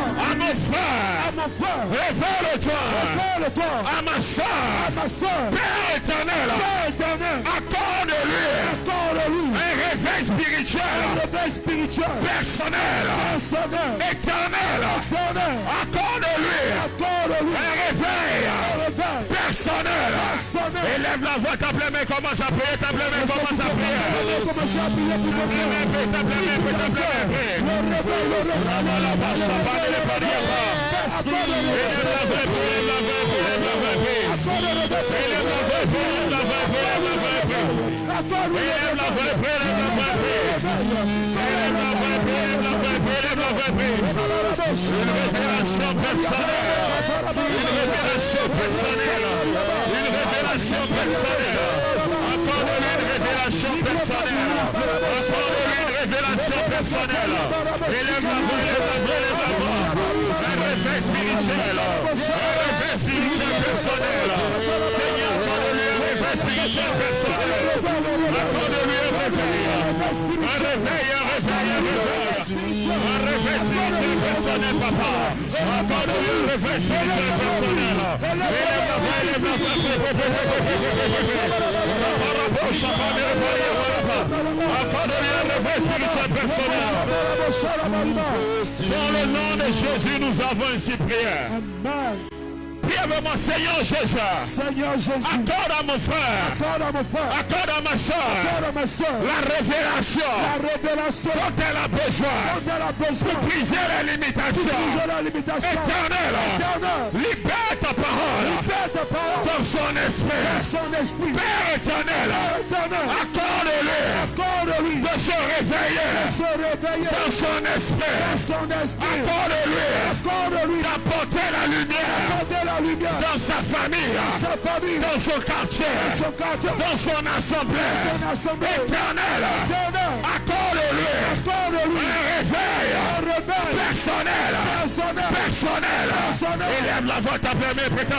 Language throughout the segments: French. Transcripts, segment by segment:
à mon frère, révèle-toi, à ma soeur, Père éternel, accorde-lui un réveil spirituel, personnel, éternel, accorde-lui un réveil personnel. Élève la voix, ta pleine main, commence à prier, ta pleine main, commence à prier. Dans le nom de Jésus, nous avons ainsi prié. Amen. Mon Seigneur Jésus, accorde à mon frère, accorde à ma soeur, la révélation dont elle a besoin pour briser les limitations éternelles. Libère ta parole dans son esprit. Père éternel, accorde-lui de se réveiller dans son esprit. Accorde-lui d'apporter la lumière dans sa famille, dans son quartier, dans son assemblée éternelle. Accorde-lui un réveil personnel. Élève la voix, ta pleine main, élève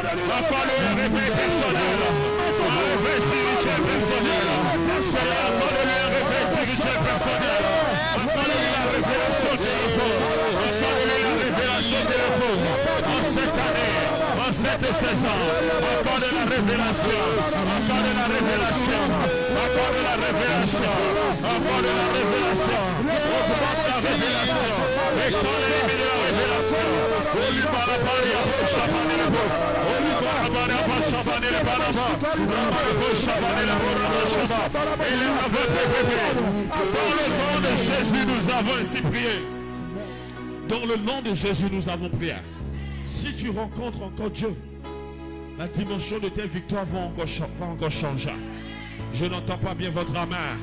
la Accorde-lui un réveil personnel. Un réveil spirituel personnel. Seigneur, accorde-lui un réveil spirituel personnel. Accorde-lui la révélation de l'info. Accorde-lui la révélation de l'info. En cette année, en cette saison, accorde la révélation. Accorde la révélation. Accorde la révélation. Accorde la révélation. Augmente la révélation. Étends l'ennemi de la révélation. Oli para paria, chabane le bo. Oli para paria, chabane le baraba. Ramane chabane le baraba. Et les aveux dans le nom de Jésus, nous avons ainsi prié. Dans le nom de Jésus, nous avons prié. Si tu rencontres encore Dieu, la dimension de tes victoires va encore changer. Je n'entends pas bien votre main.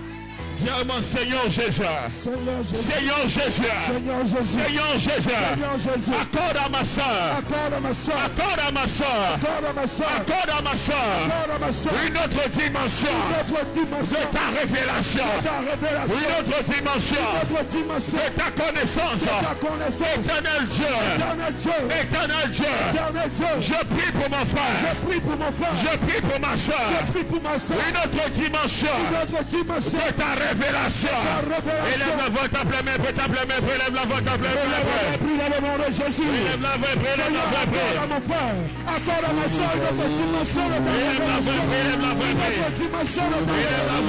Dis à moi, Seigneur Jésus. Seigneur Jésus. Seigneur Jésus. Accorde à ma soeur. Accorde à ma soeur. Accorde à ma soeur. Une autre dimension de ta révélation. Une autre dimension de ta connaissance. Éternel Dieu. Éternel Dieu. Je prie pour mon frère. Je prie pour ma soeur. Une autre dimension de ta révélation. Élève la voix, tape les mains, élève la voix, tape les mains. Prie dans le nom de Jésus. Élève la voix, élève la voix. Accorde à mon frère. Accorde à ma soeur une autre dimension de ta révélation. Élève la voix, Une autre dimension de ta révélation.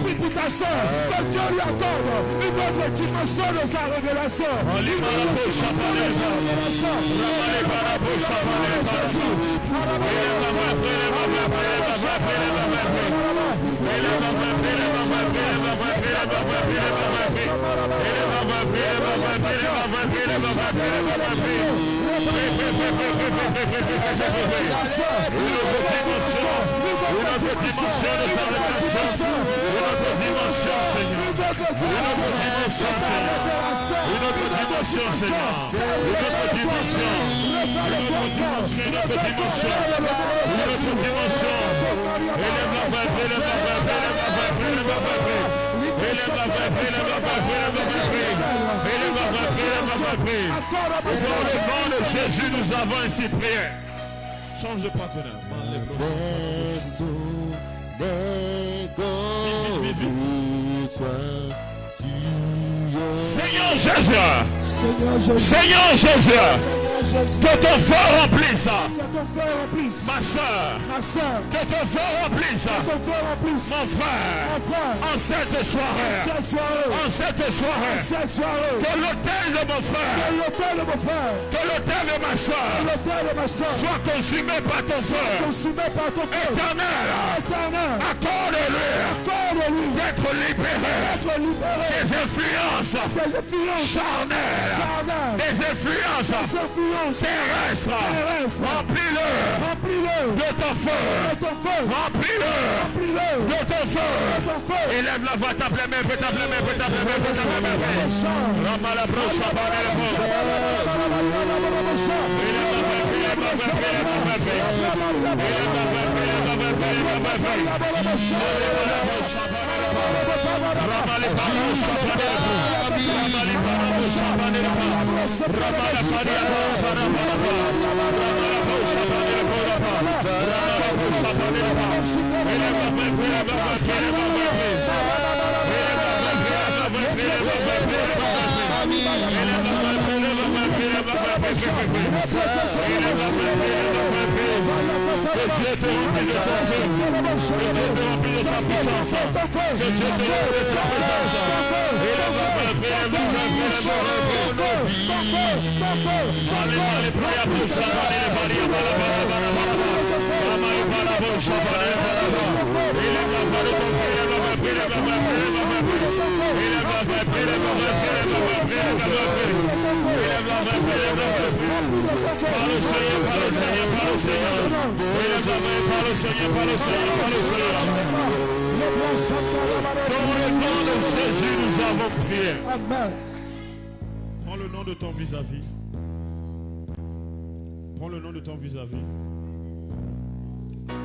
Prie pour ta soeur. Que Dieu lui accorde une autre dimension de sa révélation. Dans le nom de Jésus, nous avons ainsi prié. Change de partenaire. Seigneur Jésus. Seigneur Jésus. Que ton feu remplisse ma soeur. Que ton feu remplisse mon frère. En cette soirée. Que l'autel de mon frère. Que l'autel de ma soeur soit consumé par ton feu. Éternel. Accorde-lui d'être libéré des influences charnelles. Des influences terrestre, remplis-le de ton feu, remplis-le de ton feu. Élève la voix, tape les mains, tape les mains. Rama la broche, Dieu te remplit de sa puissance. Dieu te remplit de sa puissance. Dieu te remplit de sa puissance. Dans le nom de Jésus, nous avons prié. Amen. Prends le nom de ton vis-à-vis. Prends le nom de ton vis-à-vis.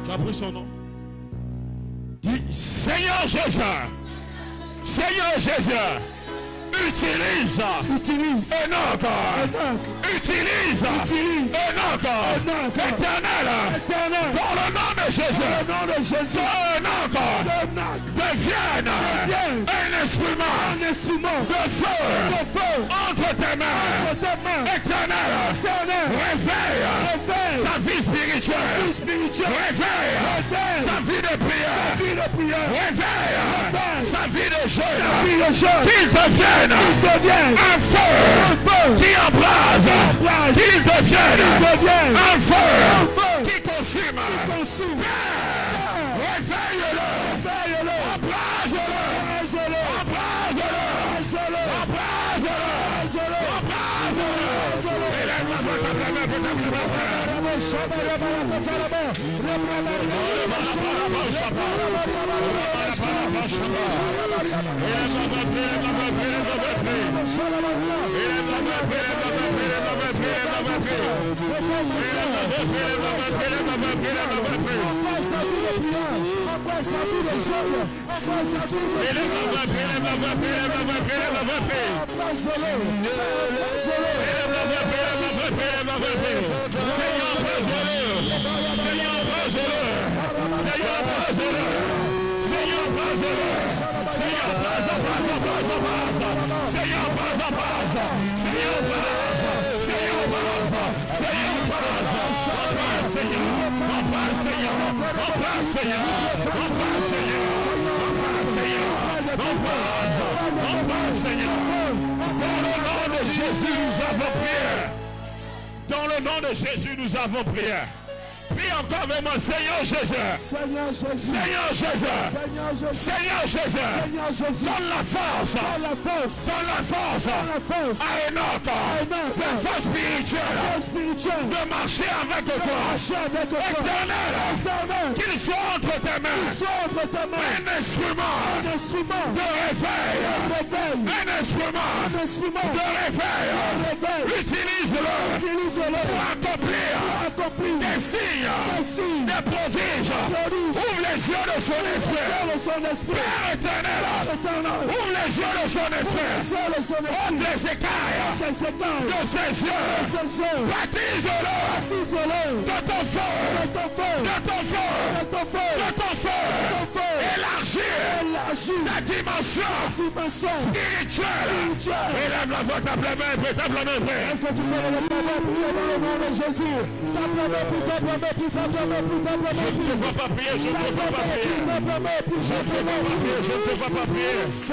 Tu as pris son nom. Dis Seigneur Jésus. Seigneur Jésus. Utilise Utilise Enoch. Utilise Enoch. Éternel. Dans le nom de Jésus. Enoch devienne un instrument de feu entre tes mains. Éternel, réveille sa vie spirituelle. Réveille sa vie de prière. Réveille sa vie de jeûne. Qu'il devienne un feu qui embrase. Qu'il devienne un feu qui consume. Réveille-le. Dans le nom de Jésus, nous avons prié. Prie encore avec moi, Seigneur Jésus. Donne la force à Enoch, la force spirituelle de marcher avec toi. Éternel, qu'il soit entre tes mains un instrument de réveil. Un instrument de réveil. Utilise-le pour accomplir des signes, des prodiges. Ouvre les yeux de son esprit. Père éternel, ouvre les yeux de son esprit. Ouvre les écailles de ses yeux. Baptise-le de ton feu. Élargis sa dimension spirituelle. Élève la voix, tape la main, tape la main. Est-ce que tu peux le prier dans le nom de Jésus? Je ne te vois pas prier. Je ne te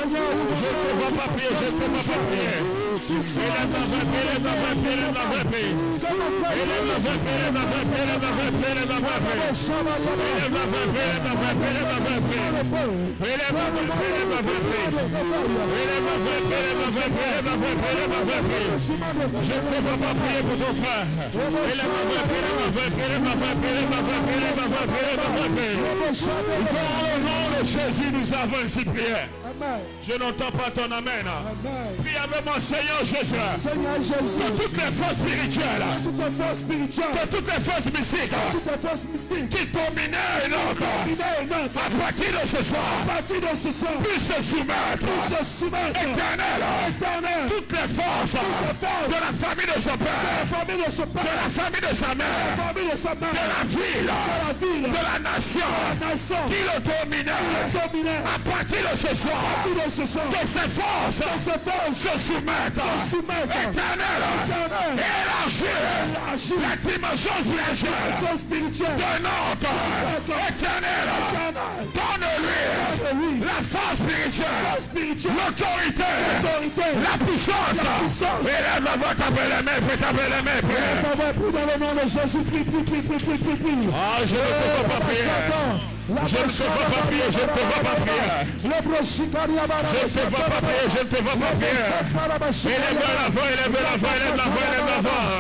vois pas prier. Je ne te vois pas prier. Élève la voix, élève la voix. Élève la voix, je ne te vois pas prier pour ton frère. Dans le nom de Jésus, nous avons ainsi prié. Je n'entends pas ton amen. Prie avec moi, Seigneur Jésus. Que toutes les forces spirituelles, que toutes les forces mystiques qui dominaient Enoch à partir de ce soir puissent se soumettre. Éternel, toutes les forces de la famille de son père, de la famille de sa mère, de la ville, de la nation qui le dominait à partir de ce soir, que ces forces se soumettent. Éternel, élargis la dimension spirituelle de notre éternel. Donne-lui la force spirituelle, l'autorité, la puissance. Élève la voix, tape les mains, prie dans le nom de Jésus, prie. Ah, je ne peux pas prier. Je ne te vois pas prier, je ne te vois pas prier. Je ne te vois pas prier, je ne te vois pas prier. Élève la voix.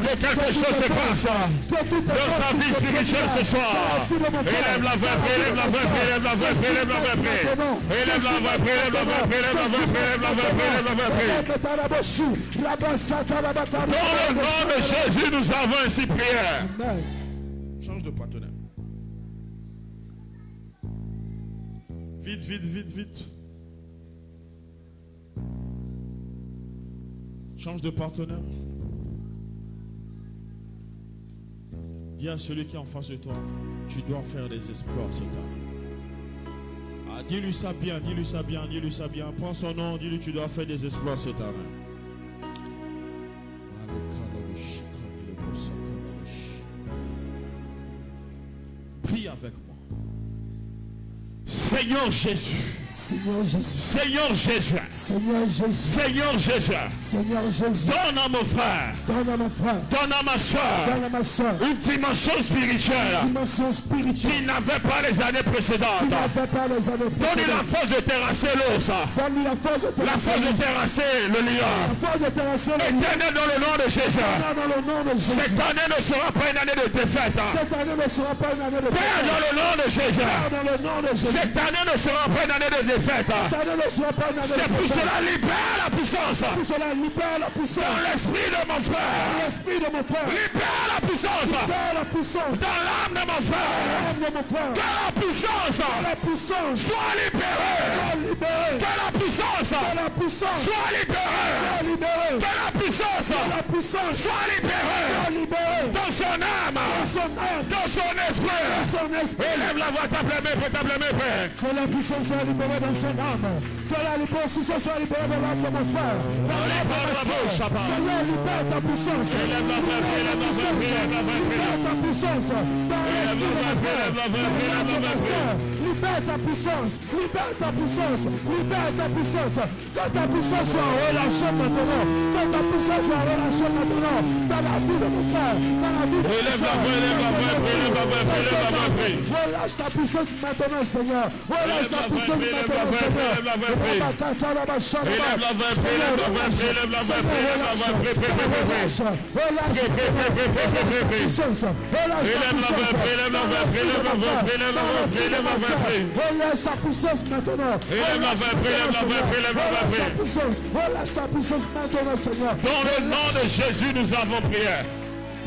Que quelque chose se passe dans sa vie spirituelle ce soir. Élève la voix, élève la voix. Dans le nom de Jésus, nous avons ainsi prié. Change de partenaire. Vite. Change de partenaire. Dis à celui qui est en face de toi, tu dois faire des exploits cette année. Ah, dis-lui ça bien, dis-lui ça bien, dis-lui ça bien. Prends son nom, dis-lui tu dois faire des exploits cette année. Prie avec moi. Seigneur Jésus. Seigneur Jésus. Seigneur Jésus. Seigneur Jésus. Seigneur Jésus. Seigneur Jésus. Donne à mon frère. Donne à mon frère. Donne à ma soeur. Donne à ma soeur. Une dimension spirituelle. Dimension spirituelle. Qui n'avait pas les années précédentes. Qui n'avait pas les années précédentes. Donne-lui la force de terrasser l'ours. Donne-lui la force de La terrasser. force de terrasser le lion. La force de terrasser le lion. Éternel dans le nom de Jésus. Dans le nom de Jésus. Cette année ne sera pas une année de défaite. Cette année ne sera pas une année de Père, défaite. dans le nom de Jésus. Dans le nom de Jésus. Cette année ne sera pas une année de défaite. Cette année ne sera pas une année de C'est pour défaite. cela libère la puissance. Pour cela libère la puissance. Dans l'esprit de mon frère. L'esprit de mon frère. Libère la puissance. Libère la puissance. Dans l'âme de mon frère. L'âme de mon frère. Que la puissance La puissance. soit libérée. Soit libérée. Que la puissance La puissance. soit libérée. Soit libérée. Que la puissance La puissance. soit libérée. Soit libérée. Dans son âme. Dans son âme. Dans son esprit. Dans son esprit. Élève la voix, tape les mains, Père. Que la puissance soit libérée dans son âme. Que la puissance soit libérée dans l'âme de mon frère. Dans l'âme de ma soeur. Seigneur, libère ta puissance. Élève la voix, élève la voix, élève la voix. Libère ta puissance. Dans l'esprit de mon frère. Dans l'âme de ma soeur. Libère ta puissance. Libère ta puissance. Libère ta puissance. Que ta puissance soit relâchée maintenant. Que ta puissance soit relâchée maintenant. Dans la vie de mon frère. Dans la vie de mon Élève la soeur. voix, élève la voix, élève la voix, élève la voix. Relâche ta puissance maintenant, Seigneur. Relâche ta puissance maintenant, Seigneur. Élève la voix, élève la voix, élève la voix, élève la voix, élève la voix. Relâche ta puissance. Relâche ta puissance. Relâche ta puissance maintenant. Relâche ta puissance maintenant, Seigneur. Dans le nom de Jésus, nous avons prié.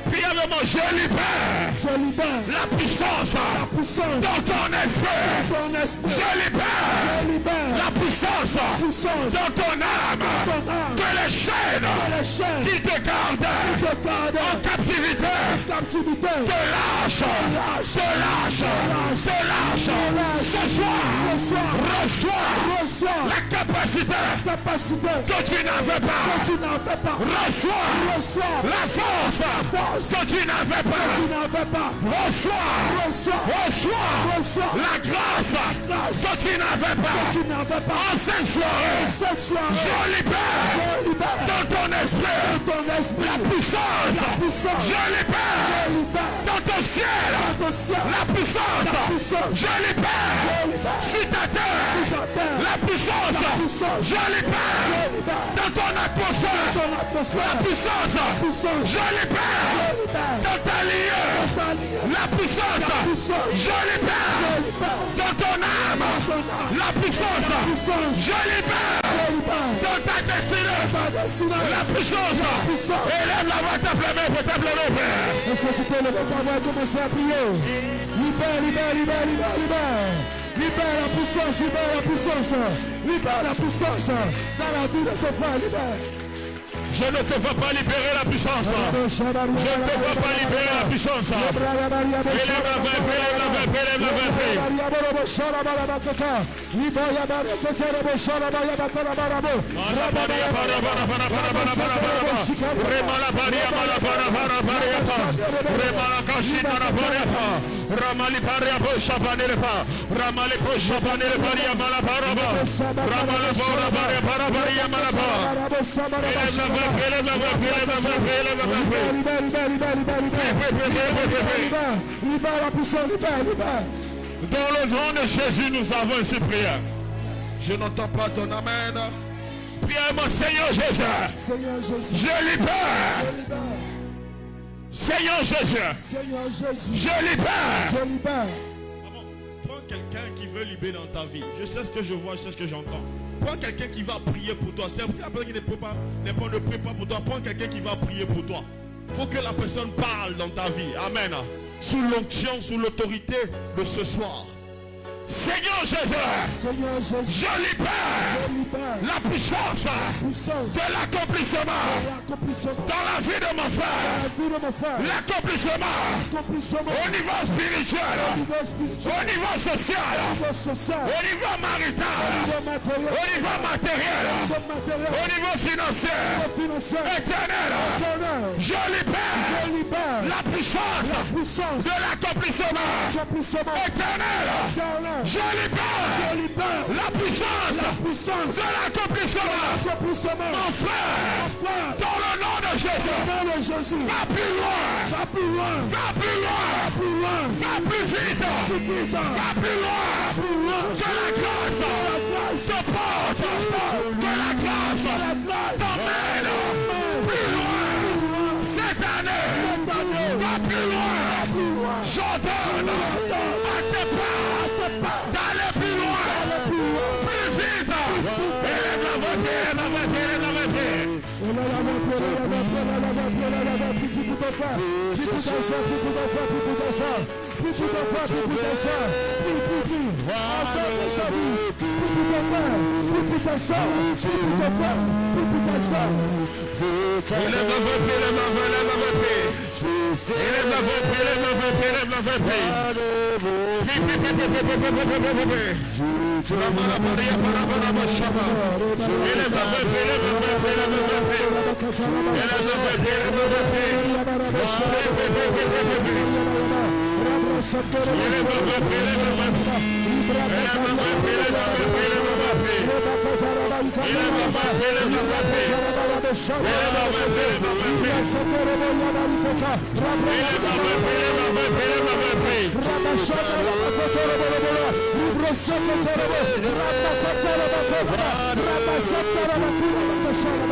Priez avec moi, je libère Je libère la puissance la puissance dans ton esprit. dans ton esprit. Je libère Je libère la puissance la puissance dans ton âme. ton âme. Que les chaînes Que les chaînes qui te gardent te gardent en captivité en captivité te lâchent, te lâchent, te lâchent. Ce soir, reçois la capacité que tu n'avais pas. Reçois la force que tu n'avais pas. Reçois la grâce que tu n'avais pas. En cette soirée, je libère dans ton esprit la puissance. Je libère dans ton ciel la puissance. Je libère sur ta terre la puissance. Je libère dans ton atmosphère la puissance. Je libère dans ta lieu la puissance. Je libère dans ton âme la puissance. Je libère dans ta destinée la puissance. Élève la voix, tape les mains, tape les mains, Père. Est-ce que tu peux lever ta voix et commencer à prier? Libère, libère, libère, libère, libère. Libère la puissance, libère la puissance. Libère la puissance dans la vie de ton frère, libère. Je ne te vois pas libérer la puissance. Je ne te vois pas libérer la puissance. Élève la main, élève la main, élève la main. Dans le nom de Jésus, nous avons ainsi prié. Je n'entends pas ton amen. Priez-moi, Seigneur Jésus. Seigneur Jésus. Je libère. Je libère. Seigneur Jésus. Seigneur Jésus. Je libère. Je libère. Prends quelqu'un qui veut libérer dans ta vie. Je sais ce que je vois, je sais ce que j'entends. Prends quelqu'un qui va prier pour toi. C'est la personne qui ne prie pas pour toi. Prends quelqu'un qui va prier pour toi. Il faut que la personne parle dans ta vie. Amen. Sous l'onction, sous l'autorité de ce soir. Seigneur Jésus, je libère la puissance de l'accomplissement dans la vie de mon frère. L'accomplissement au niveau spirituel, au niveau social, au niveau marital, au niveau matériel, au niveau financier. Éternel, je libère la puissance de l'accomplissement. Éternel, je libère la puissance de l'accomplissement. Mon frère, dans le nom de Jésus, va plus loin, va plus vite, va plus loin. Que la grâce se porte, que la grâce t'emmène plus loin. Cette année, va plus loin. J'ordonne à tes pas d'aller plus loin, plus vite. Élève la voix, élève la voix, élève la voix.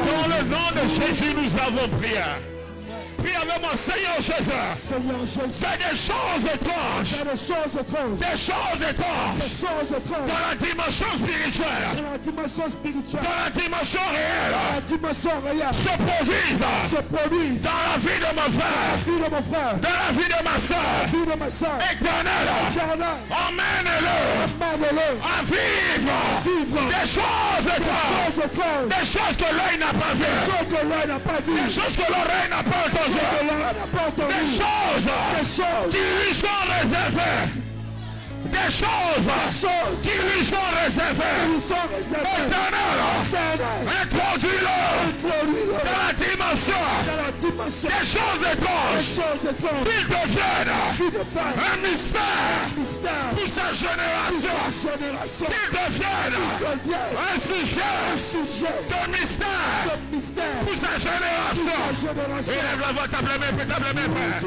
Dans le nom de Jésus, nous avons prié. Prie avec moi, Seigneur Jésus. Fais des choses étranges. Des choses étranges. Dans la dimension spirituelle. Dans la dimension réelle. Se produisent dans la vie de mon frère. Dans la vie de ma soeur. Éternel. Emmène-le à vivre des choses étranges. Des choses que l'œil n'a pas vues. Des choses que l'oreille n'a pas entendues. Des choses qui lui sont réservées. Des choses qui lui sont réservées. Éternel, introduis-le dans la dimension des choses étranges. Qu'il devienne un mystère pour sa génération. Qu'il devienne un sujet de mystère pour sa génération. Élève la voix, table main, frère.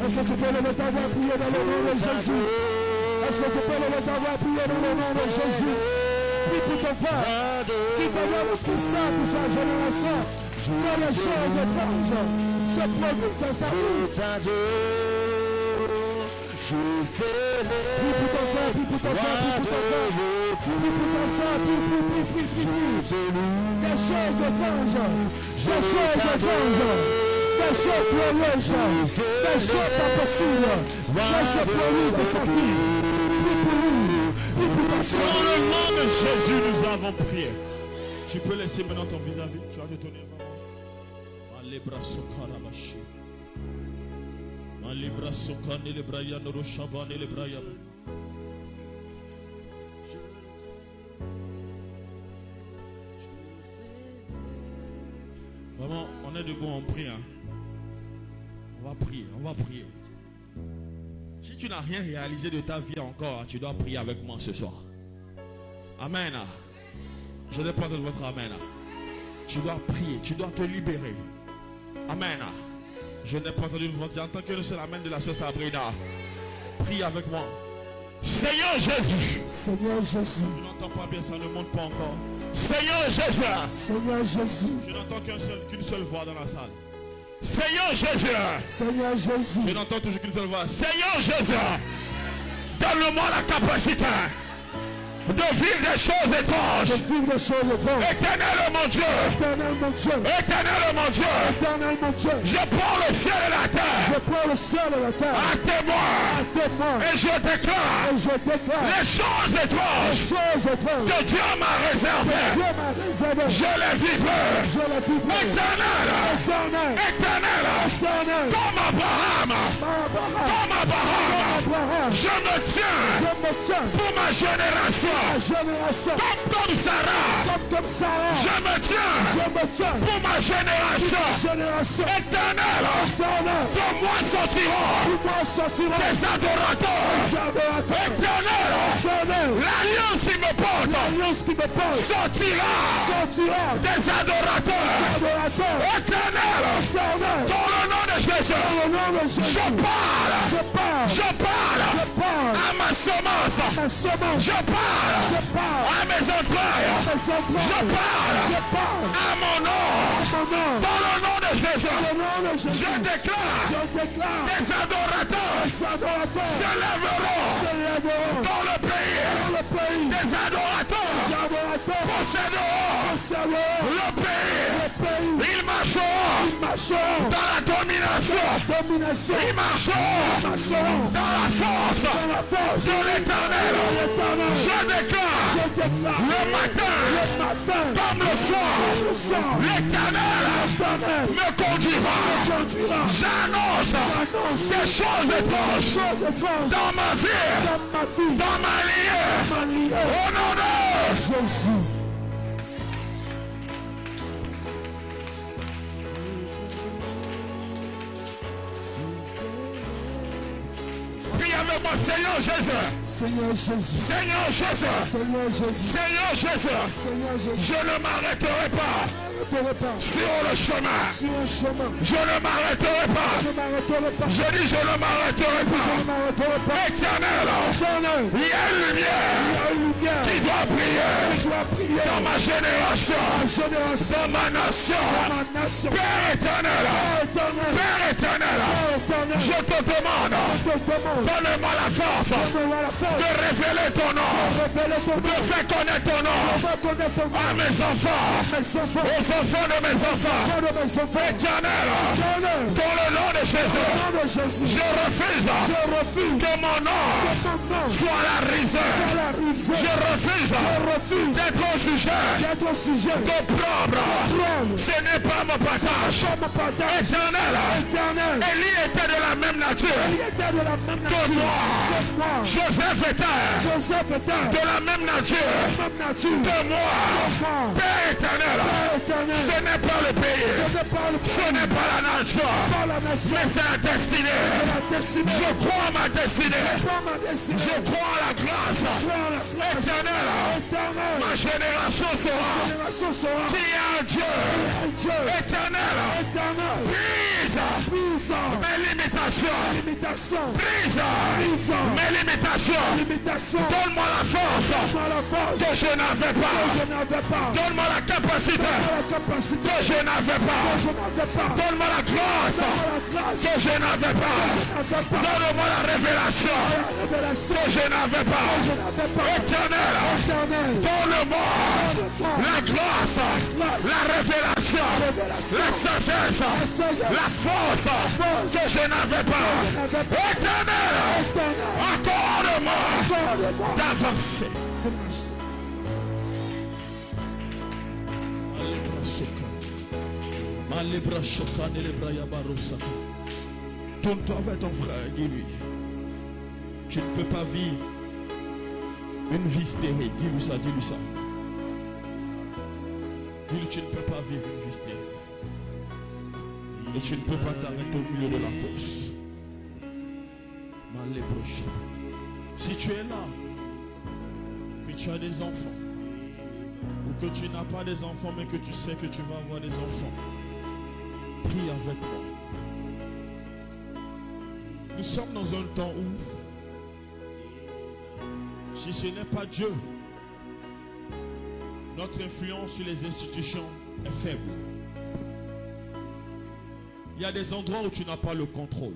Est-ce que tu peux lever ta voix, prier dans le nom de Jésus? Est-ce que tu peux lever ta voix, prier dans le nom de Jésus? Prie pour ton frère, qui devient le mystère pour sa génération. Que les choses étranges se produisent dans sa vie. Prie pour ton frère, prie pour ton frère, prie pour ton frère. Prie pour ton sang, prie. Des choses étranges. Des choses étranges. Des choses glorieuses, des choses pas possibles, des choses glorieuses dans sa vie. Dans le nom de Jésus, nous avons prié. Tu peux laisser maintenant ton vis-à-vis. Tu vas te tourner vers moi. Vraiment, on est debout, on prie. On va prier. Si tu n'as rien réalisé de ta vie encore, tu dois prier avec moi ce soir. Amen. Je n'ai pas de votre amen. Tu dois prier, tu dois te libérer. Amen. Je n'ai pas entendu votre. J'entends que le seul amen de la sœur Sabrina. Prie avec moi. Seigneur Jésus. Je n'entends pas bien, ça ne monte pas encore. Seigneur Jésus. Je n'entends qu'une seule voix dans la salle. Seigneur Jésus. Je n'entends toujours qu'une seule voix. Seigneur Jésus. Donne-moi la capacité de vivre des choses étranges. de vivre des choses étranges. Éternel mon Dieu, Éternel mon Dieu, éternel mon Dieu, éternel mon Dieu, je prends le ciel et la terre je prends le ciel et la terre à témoin à témoin et je déclare et je déclare les choses les étranges choses étranges que Dieu m'a réservées. Dieu m'a réservé. Je les vivrai. Je les vivrai. Éternel, Éternel, éternel, éternel, comme Abraham, Abraham, je me tiens je me tiens pour ma génération. à la génération Comme Sarah, comme Sarah. je me tiens Je me tiens pour ma génération. génération Éternel, éternel. de moi sortiront Pour moi sortira des adorateurs. les adorateurs. Éternel, Éternel, l'alliance qui me porte l'alliance qui me porte sortira des adorateurs. adorateurs. Éternel, Éternel, dans le nom de Jésus, au nom de Jésus, je parle je parle à ma semence, ma semence, je parle je parle à mes entrailles, mes entrailles, je parle je parle à mon nom, mon nom, dans le nom de Jésus, au nom de Jésus, je déclare je déclare des adorateurs les adorateurs s'élèveront se lèveront dans le pays, dans le pays, des adorateurs les adorateurs posséderont posséderont le pays, le pays, ils marcheront ils marcheront dans la domination, la domination, ils marcheront ils marcheront dans la force dans la force de l'éternel. l'éternel. Je déclare Je déclare le matin le matin comme le soir, le soir, l'éternel l'éternel me conduira. conduira J'annonce ces choses étranges choses étranges dans ma vie, dans ma vie, dans ma lignée, ma lignée. au nom de Jésus. Prie avec moi, Seigneur Jésus, Seigneur Jésus, Seigneur Jésus, Seigneur Jésus, Seigneur Jésus, Seigneur Jésus, je ne m'arrêterai pas n'arrêterai pas sur le chemin. sur un chemin, Je ne m'arrêterai pas. je ne m'arrêterai pas, Je dis je ne m'arrêterai je ne pas. m'arrêterai pas. Éternel, Éternel, il y a une lumière il y a une lumière qui doit briller qui doit prier dans ma génération, la génération dans ma nation. de ma nation. Père éternel, Éternel, Père éternel, éternel, je te demande, je te demande donne-moi la force donne-moi la de force révéler ton nom, de révéler ton de nom, faire connaître ton nom de faire connaître ton nom à mes enfants, à mes enfants, aux enfants de mes enfants. de mes enfants. Éternel, Éternel, dans le nom de Jésus, au nom de Jésus, je refuse je refuse que mon nom que mon nom soit la risée. soit la risée. Je refuse Je refuse d'être au sujet d'être au sujet de prendre. prendre Ce n'est pas mon partage. comme un partage. Éternel, Éternel, Élie était de la même nature il était de la même nature que moi. que moi. Joseph était Joseph était de la même nature de la même nature que moi. moi. Père éternel, Père éternel, ce n'est pas le ce pays, n'est pas le ce n'est pas la nation, pas la nation, mais c'est la destinée. c'est la destinée. Je crois à ma destinée. Pas ma destinée. Je crois à la grâce. Crois à la grâce. Éternel, Éternel, ma génération sera génération sera qui est un Dieu. un Dieu. Éternel, Éternel, brise puissant, mes limitations. limitation, Brise puissant, mes limitations. limitation. Donne-moi la force Donne-moi la force que je n'avais pas. que je n'avais pas. Donne-moi la capacité Donne-moi la capacité que je n'avais que pas. je n'avais pas. Donne-moi la grâce Donne-moi la grâce que je n'avais pas. que je n'avais pas. Donne-moi la révélation La révélation que je n'avais pas. que je n'avais pas. Éternel, Éternel, donne-moi donne-moi la grâce, la révélation, révélation, la sagesse, la sagesse, la force que je n'avais pas. je n'avais pas. Éternel, Éternel, accorde-moi accorde-moi d'avancer. de marcher. Tourne-toi vers ton frère, dis-lui. Tu ne peux pas vivre une vie stérile. Dis-lui ça, dis-lui ça. Dis-lui, tu ne peux pas vivre une vie stérile. Et tu ne peux pas t'arrêter au milieu de la course. Si tu es là, que tu as des enfants, ou que tu n'as pas des enfants, mais que tu sais que tu vas avoir des enfants, prie avec moi. Nous sommes dans un temps où, si ce n'est pas Dieu, notre influence sur les institutions est faible. Il y a des endroits où tu n'as pas le contrôle.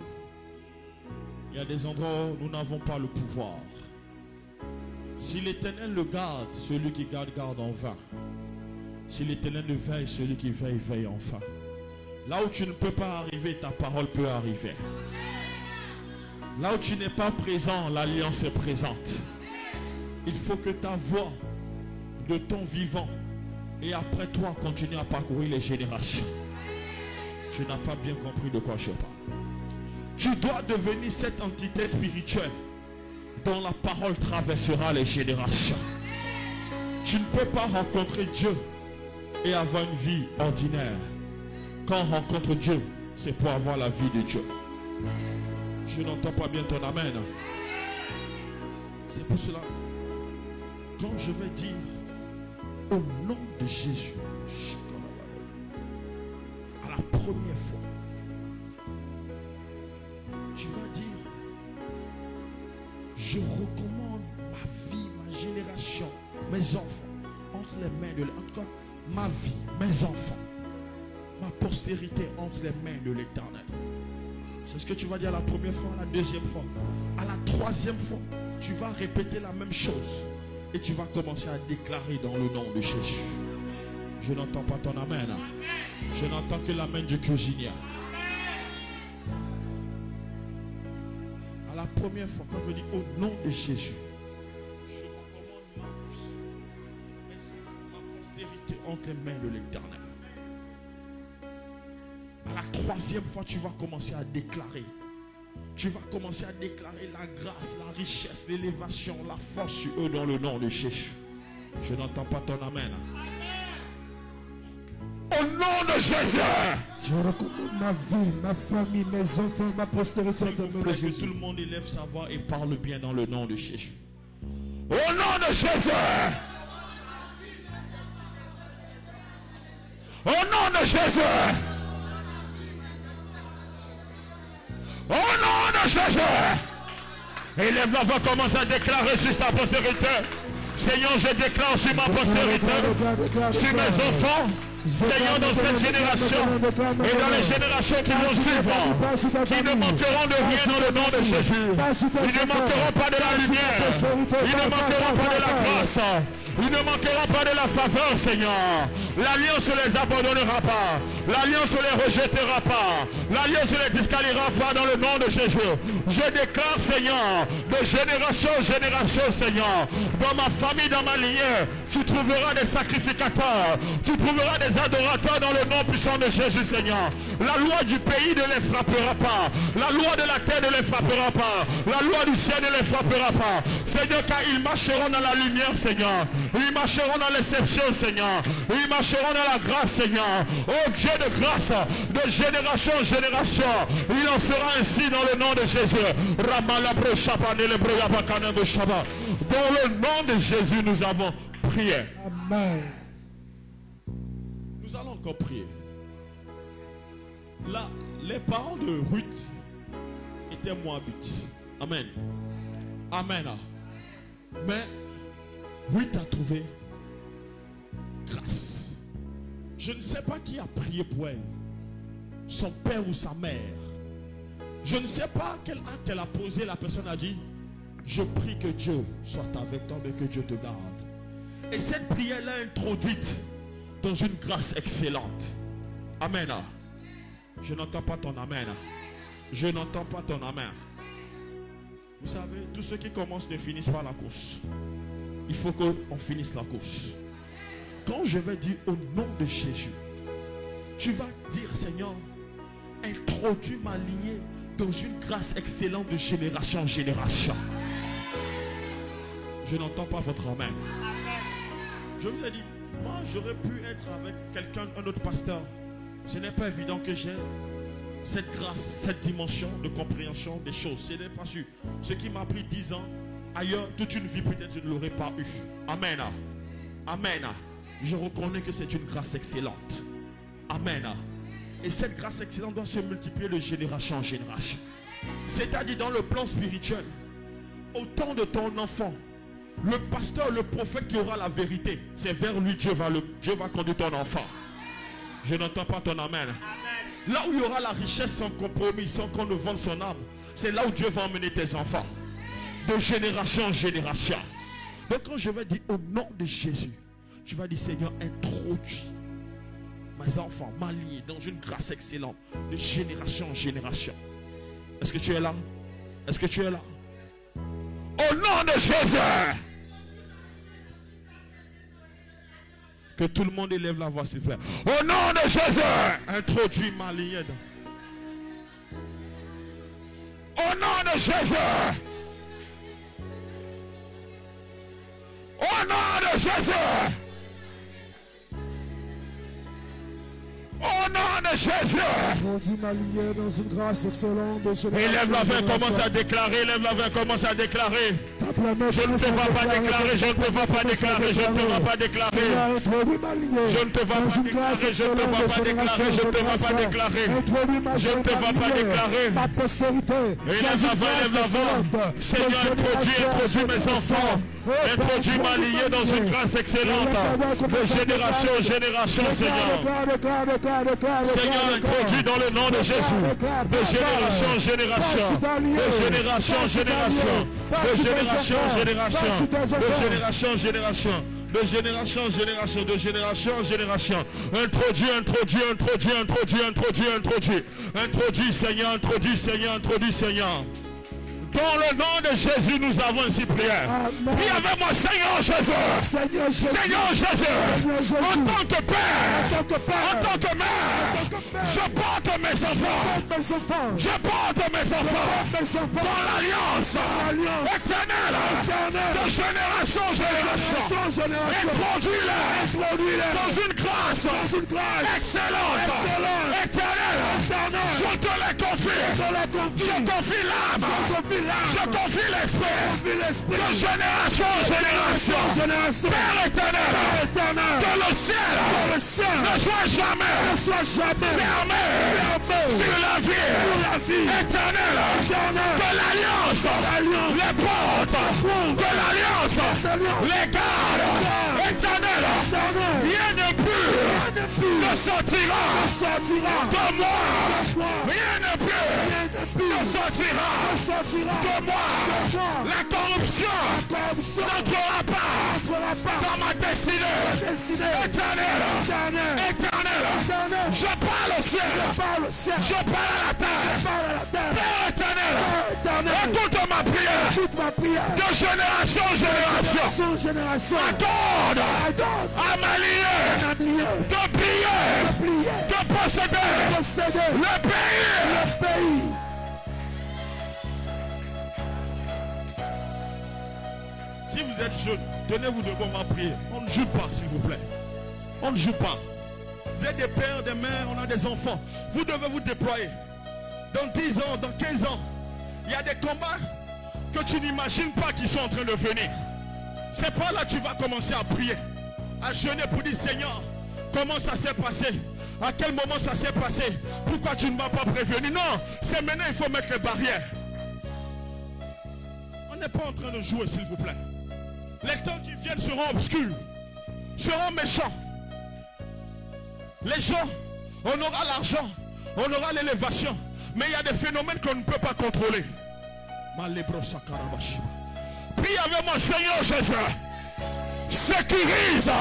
Il y a des endroits où nous n'avons pas le pouvoir. Si l'Éternel le garde, celui qui garde, garde en vain. Si l'Éternel le veille, celui qui veille, veille en vain. Là où tu ne peux pas arriver, ta parole peut arriver. Là où tu n'es pas présent, l'alliance est présente. Il faut que ta voix de ton vivant et après toi continue à parcourir les générations. Tu n'as pas bien compris de quoi je parle. Tu dois devenir cette entité spirituelle dont la parole traversera les générations. Tu ne peux pas rencontrer Dieu et avoir une vie ordinaire. Quand on rencontre Dieu, c'est pour avoir la vie de Dieu. Je n'entends pas bien ton amen. C'est pour cela, quand je vais dire au nom de Jésus, à la première fois, tu vas dire, je recommande ma vie, ma génération, mes enfants, entre les mains de l'Éternel. En tout cas, ma vie, mes enfants, ma postérité entre les mains de l'Éternel. C'est ce que tu vas dire la première fois, la deuxième fois. À la troisième fois, tu vas répéter la même chose. Et tu vas commencer à déclarer dans le nom de Jésus. Je n'entends pas ton amen. Je n'entends que l'amen du cuisinier. À la première fois, quand je dis au nom de Jésus, je recommande ma vie, ma postérité entre les mains de l'Éternel. À la troisième fois, tu vas commencer à déclarer. Tu vas commencer à déclarer la grâce, la richesse, l'élévation, la force sur eux dans le nom de Jésus. Je n'entends pas ton amen. Au nom de Jésus. Je recommande ma vie, ma famille, mes enfants, ma postérité dans le nom de Jésus. Que tout le monde élève sa voix et parle bien dans le nom de Jésus. Au nom de Jésus. Au nom de Jésus. Au nom de Jésus. Élève la voix, commence à déclarer sur ta postérité. Seigneur, je déclare sur ma postérité, sur mes enfants, Seigneur, dans cette génération et dans les générations qui vont suivre, qui ne manqueront de rien dans le nom de Jésus. Ils ne manqueront pas de la lumière. Ils ne manqueront pas de la grâce. Ils ne manqueront pas de la faveur, Seigneur. L'alliance ne les abandonnera pas. L'alliance ne les rejettera pas. L'alliance ne les disqualifiera pas dans le nom de Jésus. Je déclare, Seigneur, de génération en génération, Seigneur, dans ma famille, dans ma lignée, tu trouveras des sacrificateurs. Tu trouveras des adorateurs dans le nom puissant de Jésus, Seigneur. La loi du pays ne les frappera pas. La loi de la terre ne les frappera pas. La loi du ciel ne les frappera pas. Seigneur, car ils marcheront dans la lumière, Seigneur. Ils marcheront dans l'exception, Seigneur. Ils marcheront dans la grâce, Seigneur. Oh Dieu de grâce, de génération en génération. Il en sera ainsi dans le nom de Jésus. Dans le nom de Jésus, nous avons prié. Amen. Nous allons encore prier. Là, les parents de Ruth étaient moabites. Amen. Amen. Mais Ruth a trouvé grâce. Je ne sais pas qui a prié pour elle. Son père ou sa mère. Je ne sais pas quel acte elle a posé. La personne a dit, je prie que Dieu soit avec toi, mais que Dieu te garde. Et cette prière l'a introduite dans une grâce excellente. Amen. Je n'entends pas ton amen. Je n'entends pas ton amen. Vous savez, tous ceux qui commencent ne finissent pas la course. Il faut qu'on finisse la course. Quand je vais dire au nom de Jésus, tu vas dire, Seigneur, introduis ma lignée dans une grâce excellente de génération en génération. Je n'entends pas votre amen. Je vous ai dit, moi j'aurais pu être avec quelqu'un, un autre pasteur. Ce n'est pas évident que j'ai cette grâce, cette dimension de compréhension des choses. Ce n'est pas sûr. Ce qui m'a pris 10 ans, ailleurs, toute une vie peut-être je ne l'aurais pas eu. Amen. Amen. Je reconnais que c'est une grâce excellente. Amen. Et cette grâce excellente doit se multiplier de génération en génération. C'est-à-dire dans le plan spirituel, au temps de ton enfant, le pasteur, le prophète qui aura la vérité, c'est vers lui Dieu va conduire ton enfant. Je n'entends pas ton amen. Là où il y aura la richesse sans compromis, sans qu'on ne vende son âme, c'est là où Dieu va emmener tes enfants. De génération en génération. Donc quand je vais dire au nom de Jésus, tu vas dire Seigneur, introduis mes enfants, ma lignée dans une grâce excellente de génération en génération. Est-ce que tu es là? Est-ce que tu es là? Au nom de Jésus. Que tout le monde élève la voix s'il vous plaît. Au nom de Jésus, introduis ma lignée. Au nom de Jésus. Au nom de Jésus. Au nom de Jésus. Introduis ma lignée dans une grâce excellente de génération. Élève la main, commence à déclarer. Élève la main, commence à déclarer. Je ne te vois pas déclarer. Je ne te vois pas déclarer. Je ne te vois pas déclarer. Je ne te vois pas déclarer. Je ne te vois pas déclarer. Je ne te vois pas déclarer. Je ne te vois pas déclarer. Ma postérité. Élève la main, élève la main. Seigneur, introduis mes enfants. Introduis ma lignée dans une grâce excellente. De génération en génération, Seigneur. Seigneur, introduit dans le nom de Jésus, de génération en génération, de génération en génération, de génération en génération, de génération en génération, de génération en génération, de génération en génération. Introduis, Seigneur, introduis, Seigneur, introduis, Seigneur. Dans le nom de Jésus, nous avons ainsi prié. Prie avec moi, Seigneur Jésus. Seigneur Jésus. En tant que Père, en tant que Mère, je porte mes enfants. Je porte mes enfants dans l'alliance éternelle de génération en génération. Introduis-les dans une grâce excellente, éternelle. Je te les confie. Je confie l'âme. Je confie l'esprit de génération en génération. Père éternel, que le ciel ne soit jamais fermé sur la vie éternelle. Que l'alliance les porte, que l'alliance les garde éternelle. Rien de plus ne sortira de moi. Rien de plus ne sortira de moi. La corruption n'entrera pas dans ma destinée éternelle. Je parle au ciel. Je parle à la terre. Père éternel, écoute ma prière de génération en génération. Accorde à ma lignée de prier, de posséder le pays. Si vous êtes jeune, tenez-vous debout, on va prier. On ne joue pas, s'il vous plaît. On ne joue pas. Vous êtes des pères, des mères, on a des enfants. Vous devez vous déployer. Dans 10 ans, dans 15 ans, il y a des combats que tu n'imagines pas qui sont en train de venir. C'est pas là que tu vas commencer à prier, à jeûner pour dire Seigneur, comment ça s'est passé? À quel moment ça s'est passé? Pourquoi tu ne m'as pas prévenu? Non, c'est maintenant il faut mettre les barrières. On n'est pas en train de jouer, s'il vous plaît. Les temps qui viennent seront obscurs, seront méchants. Les gens, on aura l'argent, on aura l'élévation, mais il y a des phénomènes qu'on ne peut pas contrôler. Prie avec moi, Seigneur Jésus. Sécurise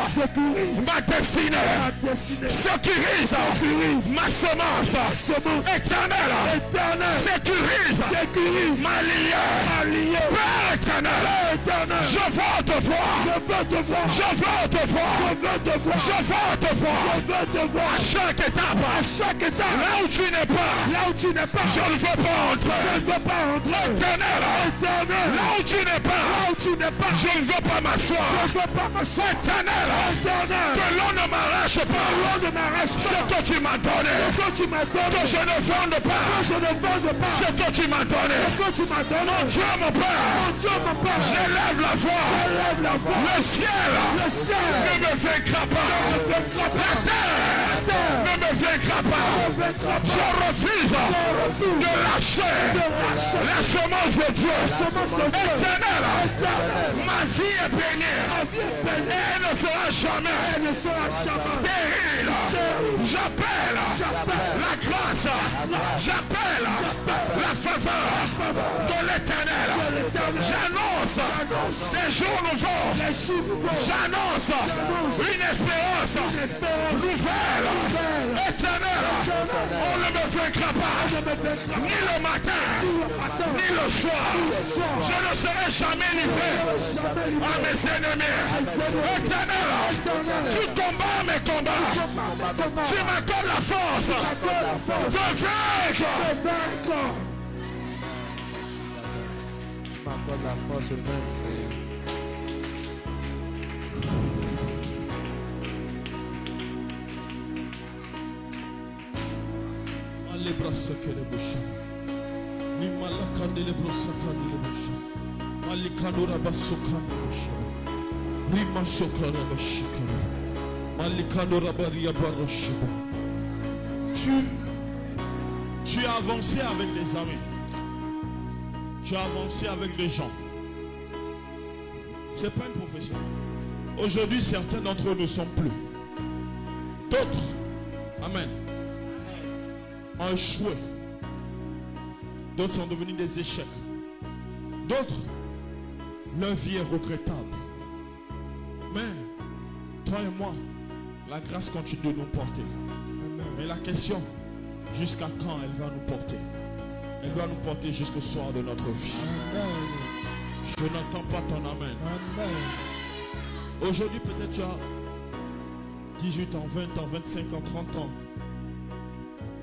ma destinée. Sécurise ma semence éternelle. Sécurise ma lignée. Père éternel, je veux te voir. À chaque étape. Là où tu n'es pas. Je ne veux pas entrer. Éternel. Là où tu n'es pas. Je ne veux pas m'asseoir. Éternel, que l'on ne m'arrache pas ce que tu m'as donné, que je ne vende pas ce que tu m'as donné. Mon Dieu, mon Père, j'élève la voix. Le ciel ne me vaincra pas. La terre ne me vaincra pas. Je refuse de lâcher la semence de Dieu. Éternel, ma vie est bénie. Elle ne sera jamais stérile. J'appelle la grâce. J'appelle la faveur de l'Éternel. J'annonce des jours nouveaux. J'annonce une espérance nouvelle, éternelle. On ne me vaincra pas, ni le matin, ni le soir. Je ne serai jamais livré à mes ennemis. Éternel, tu combats mes combats. Tu m'accordes la force de vaincre. Tu m'accordes la force de vaincre, Seigneur. Les bras que les bouches. Ni malakande les bras sakande les bouches. Malikandora basokande bouche. Ni masokara bashikara. Malikandora baria baroshiba. Tu as avancé avec des amis. Tu as avancé avec des gens. C'est pas une profession. Aujourd'hui, certains d'entre eux ne sont plus. D'autres, amen, ont échoué. D'autres sont devenus des échecs. D'autres, leur vie est regrettable. Mais, toi et moi, la grâce continue de nous porter. Mais la question, jusqu'à quand elle va nous porter? Elle doit nous porter jusqu'au soir de notre vie. Je n'entends pas ton amen. Aujourd'hui, peut-être tu as 18 ans, 20 ans, 25 ans, 30 ans.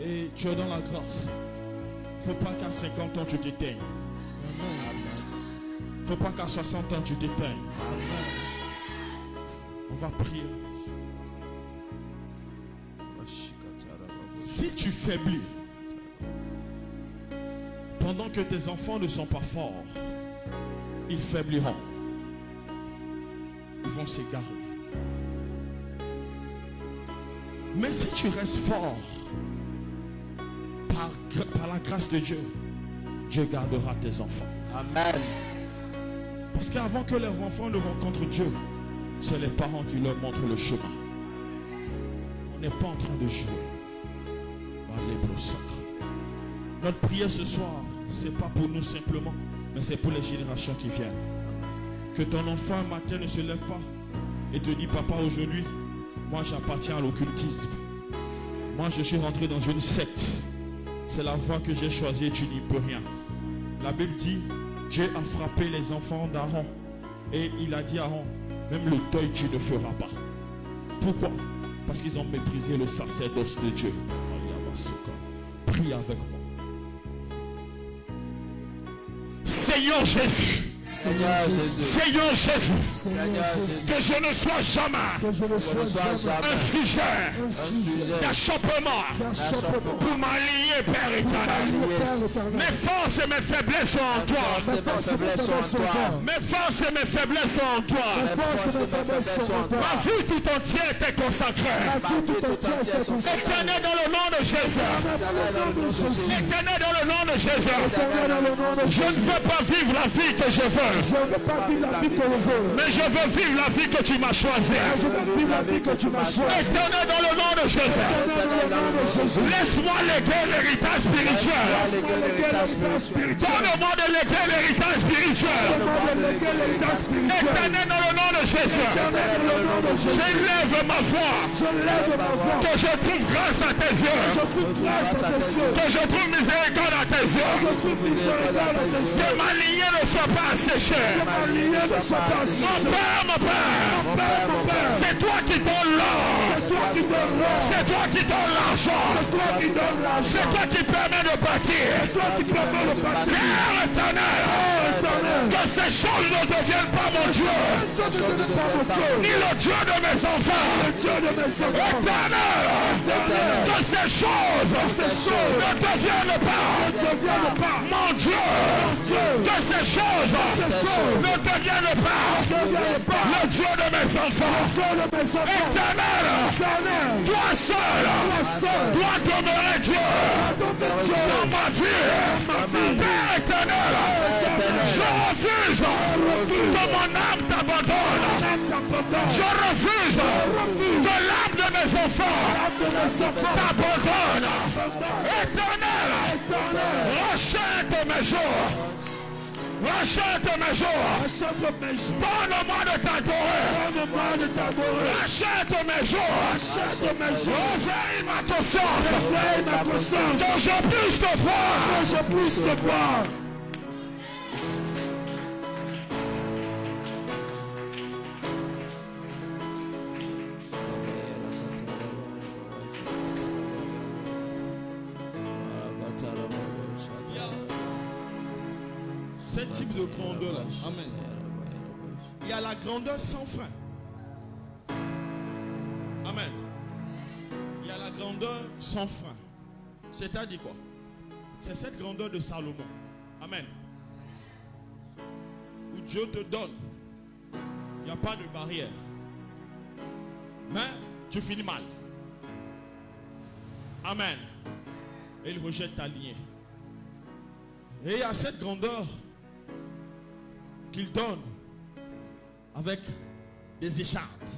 Et tu es dans la grâce. Il ne faut pas qu'à 50 ans tu t'éteignes. Il ne faut pas qu'à 60 ans tu t'éteignes. On va prier. Si tu faiblis, pendant que tes enfants ne sont pas forts, ils faibliront. Ils vont s'égarer. Mais si tu restes fort, par la grâce de Dieu, Dieu gardera tes enfants. Amen. Parce qu'avant que leurs enfants ne rencontrent Dieu, c'est les parents qui leur montrent le chemin. On n'est pas en train de jouer. Notre prière ce soir, ce n'est pas pour nous simplement, mais c'est pour les générations qui viennent. Que ton enfant un matin ne se lève pas et te dit, papa, aujourd'hui, moi j'appartiens à l'occultisme. Moi je suis rentré dans une secte. C'est la voie que j'ai choisie et tu n'y peux rien. La Bible dit, Dieu a frappé les enfants d'Aaron. Et il a dit à Aaron, même le deuil tu ne feras pas. Pourquoi? Parce qu'ils ont méprisé le sacerdoce de Dieu. Prie avec moi. Seigneur Jésus. Seigneur Jésus. Seigneur Jésus. Seigneur Jésus. Que je ne sois jamais un sujet d'achoppement pour m'allier, Père éternel. Mes forces et mes faiblesses sont en toi. Mes forces et mes faiblesses sont en toi. Ma vie tout entière t'est consacrée. Éternel dans le nom de Jésus. Éternel dans le nom de Jésus. Je ne veux pas vivre la vie que je veux. Je ne veux pas vivre la vie que je veux. Mais je veux vivre la vie que tu m'as choisie. Je veux vivre la vie que tu m'as choisie. Éternel dans le nom de Jésus. Laisse-moi léguer l'héritage spirituel. Donne-moi de léguer l'héritage spirituel. Éternel dans le nom de Jésus. Je lève ma voix. Que je trouve grâce à tes yeux. Que je trouve miséricorde à tes yeux. Que ma lignée ne soit pas asséchée. Mon Père, c'est toi qui donnes l'or. C'est toi qui donnes l'argent. C'est toi qui permets de bâtir. Père éternel, que ces choses ne deviennent pas mon Dieu, ni le Dieu de mes enfants. Éternel, que ces choses ne deviennent pas mon Dieu. Que ces choses ne deviennent pas le Dieu de mes enfants. Éternel, toi seul dois demeurer Dieu dans ma vie. Père éternel, je refuse que mon âme t'abandonne. Je refuse que l'âme de mes enfants t'abandonne. Éternel, rachète mes jours. Rachète mes jours. Rachète mes jours. Donne-moi de t'adorer. Donne-moi de t'adorer. Rachète mes jours. Rachète mes jours. Réveille ma conscience. Réveille ma conscience. Que je puisse te voir. Que je puisse te voir. Ce type de grandeur là. Amen. Il y a la grandeur sans frein. Amen. Il y a la grandeur sans frein. C'est-à-dire quoi? C'est cette grandeur de Salomon. Amen. Où Dieu te donne. Il n'y a pas de barrière. Mais tu finis mal. Amen. Et il rejette ta lignée. Et il y a cette grandeur qu'il donne avec des échardes,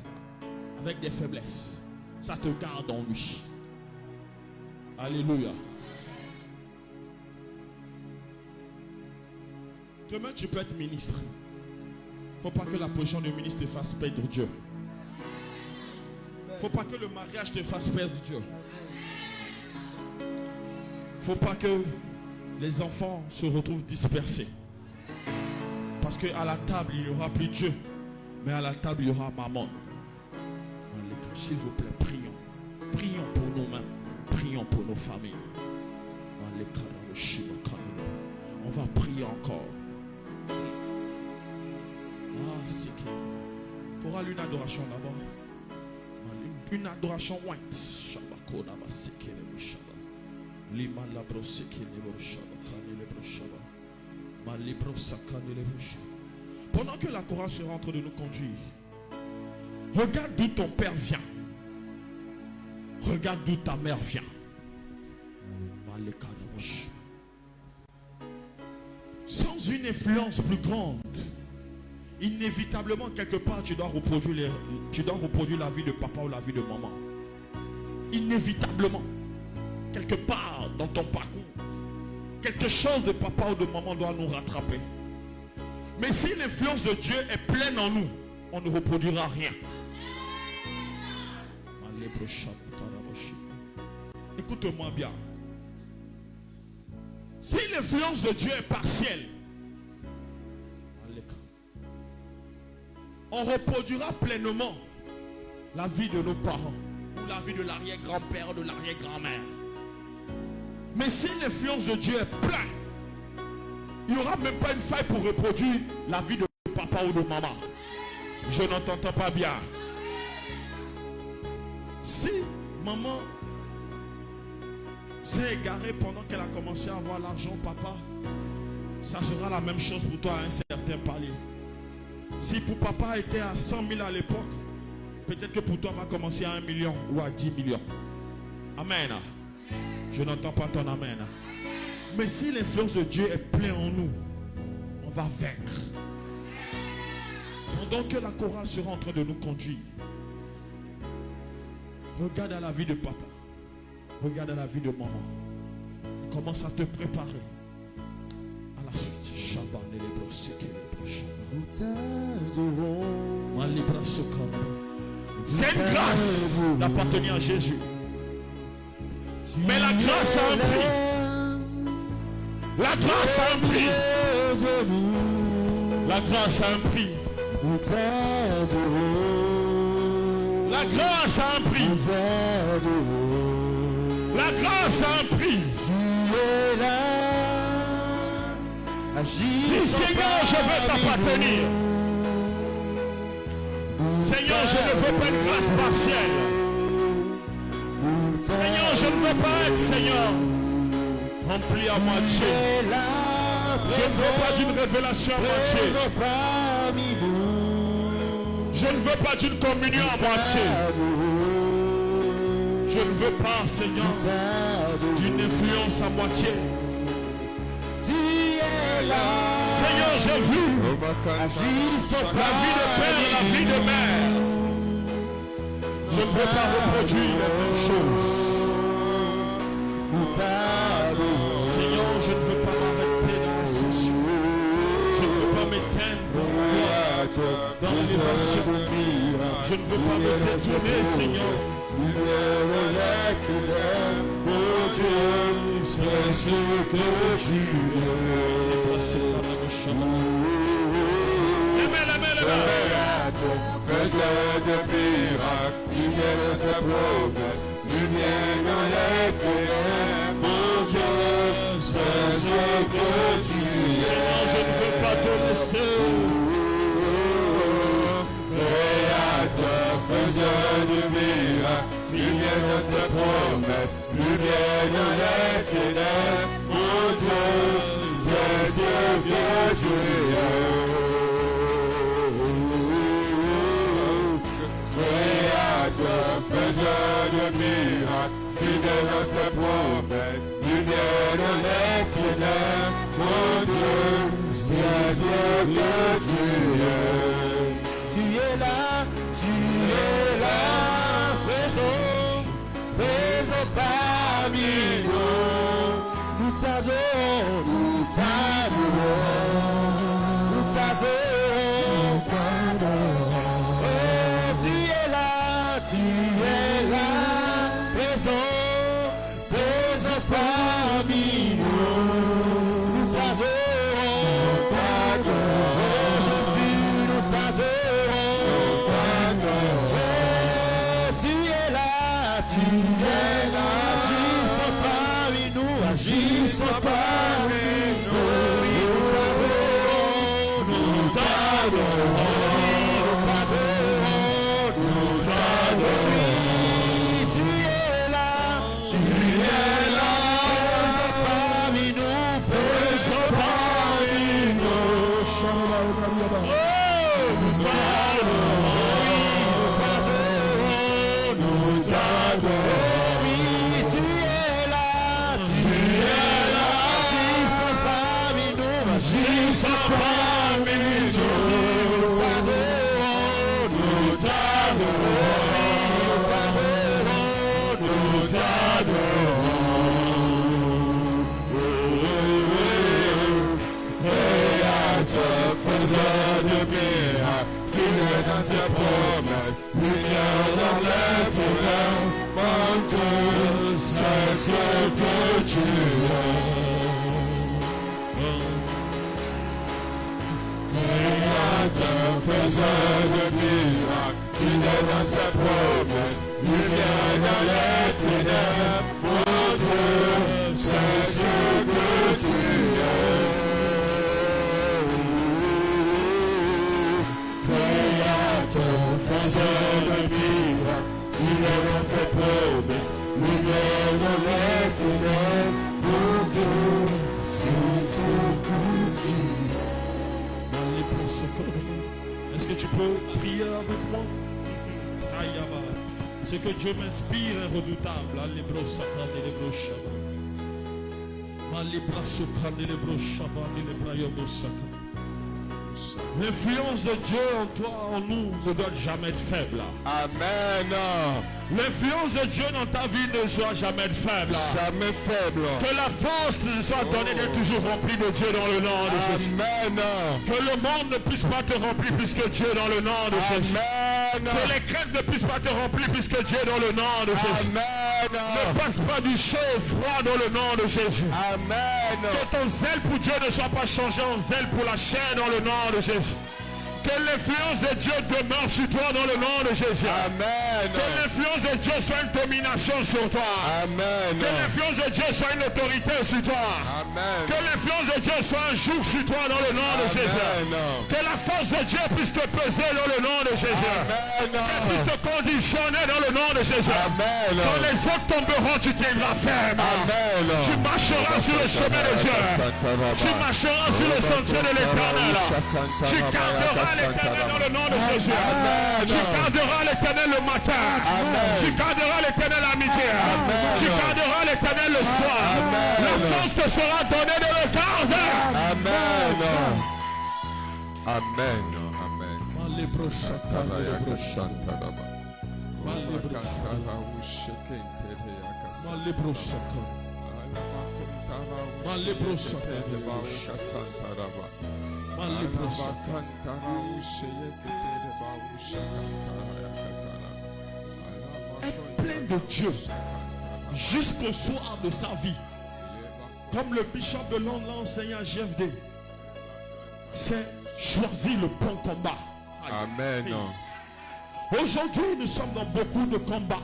avec des faiblesses. Ça te garde en lui. Alléluia. Demain tu peux être ministre. Il ne faut pas que la position de ministre te fasse perdre Dieu. Il ne faut pas que le mariage te fasse perdre Dieu. Il ne faut pas que les enfants se retrouvent dispersés. Parce qu'à la table, il n'y aura plus Dieu. Mais à la table, il y aura maman. S'il vous plaît, prions. Prions pour nous-mêmes. Prions pour nos familles. On va prier encore. C'est qu'il y aura une adoration d'abord. Une adoration white. Pendant que la chorale sera en train de nous conduire, regarde d'où ton père vient. Regarde d'où ta mère vient. Sans une influence plus grande, inévitablement quelque part tu dois reproduire la vie de papa ou la vie de maman. Inévitablement, quelque part dans ton parcours, quelque chose de papa ou de maman doit nous rattraper. Mais si l'influence de Dieu est pleine en nous, on ne reproduira rien. Écoute-moi bien. Si l'influence de Dieu est partielle, on reproduira pleinement la vie de nos parents ou la vie de l'arrière-grand-père ou de l'arrière-grand-mère. Mais si l'influence de Dieu est pleine, il n'y aura même pas une faille pour reproduire la vie de papa ou de maman. Je n'entends pas bien. Si maman s'est égarée pendant qu'elle a commencé à avoir l'argent, papa, ça sera la même chose pour toi à un certain palier. Si pour papa était à 100 000 à l'époque, peut-être que pour toi va commencer à 1 million ou à 10 millions. Amen. Je n'entends pas ton amen. Mais si l'influence de Dieu est pleine en nous, on va vaincre. Pendant que la chorale sera en train de nous conduire, regarde à la vie de papa. Regarde à la vie de maman. Commence à te préparer à la suite. C'est une grâce d'appartenir à Jésus. Mais la grâce a un prix. La grâce a un prix. La grâce a un prix. La grâce a un prix. La grâce a un prix. Dis Seigneur, je veux t'appartenir. Seigneur, je ne veux pas une grâce partielle. Seigneur, je ne veux pas être, Seigneur, rempli à moitié. Je ne veux pas d'une révélation à moitié. Je ne veux pas d'une communion à moitié. Je ne veux pas, Seigneur, d'une influence à moitié. Seigneur, j'ai vu la vie de père et la vie de mère. Je ne veux pas reproduire les mêmes choses. Seigneur, je ne veux pas m'arrêter dans l'ascension. Je dans l'élévation. Je ne veux pas me détourner, Seigneur. Mon Dieu, c'est ce que tu es. Faiseur de miracles, lumière de sa promesse, lumière dans les ténèbres, mon Dieu, c'est ce que tu es. Seigneur, je ne veux pas te laisser. Créateur, faiseur de miracles, lumière dans sa promesse, lumière dans les ténèbres, mon Dieu, c'est ce que tu es. Faiseur de miracles, fidèle à ses promesses, lumière dans les ténèbres, mon Dieu, c'est ce que tu es. Tu es là, présent parmi nous. Nous t'adorons, nous t'adorons, nous t'adorons. Tu es là, présent parmi nous. Nous t'adorons, Jésus, nous t'adorons. Tu es là, agissons parmi nous, agissons parmi nous. Nous t'adorons. Lumière dans les ténèbres, mon Dieu, c'est ce que tu es. Créateur, faiseur de miracles, fidèle dans ses promesses, lumière dans les ténèbres, mon Dieu, c'est ce que tu es. Faiseur de miracles, fidèle dans ses promesses, lumière dans les ténèbres, mon Dieu, c'est ce que tu es. Est-ce que tu peux prier avec moi? Aïe, ce que Dieu m'inspire est redoutable. L'influence de Dieu en toi, en nous, ne doit jamais être faible. Amen. L'influence de Dieu dans ta vie ne soit jamais être faible. Jamais faible. Que la force te soit donnée d'être toujours rempli de Dieu dans le nom de Jésus. Amen. Que le monde ne puisse pas te remplir plus que Dieu dans le nom de Jésus. Amen. Que les crêpes ne puissent pas te remplir plus que Dieu dans le nom de Jésus. Amen. Ne passe pas du chaud au froid dans le nom de Jésus. Amen. Que ton zèle pour Dieu ne soit pas changé en zèle pour la chair dans le nom de Jésus. Que l'influence de Dieu demeure sur toi dans le nom de Jésus. Amen. Que l'influence de Dieu soit une domination sur toi. Amen. Que l'influence de Dieu soit une autorité sur toi. Amen. Que l'influence de Dieu soit un joug sur toi dans le nom de Jésus. Que la force de Dieu puisse te peser dans le nom de Jésus. Amen. Qu'elle puisse te conditionner dans le nom de Jésus. Amen. Quand les autres tomberont, tu tiendras ferme. Amen. Tu marcheras sur le chemin de Dieu. Tu marcheras sur le sentier de l'Éternel. Tu garderas l'Éternel dans le nom de Jésus. Amen. Tu garderas l'Éternel le matin. Amen. Tu garderas l'Éternel à midi. Tu garderas l'Éternel le soir. Amen. La force te sera donnée de le garder. Amen. Amen. Amen. Être plein de Dieu jusqu'au soir de sa vie. Comme le bishop de Londres l'a enseigné à GFD. C'est choisir le bon combat. Amen. Aujourd'hui, nous sommes dans beaucoup de combats.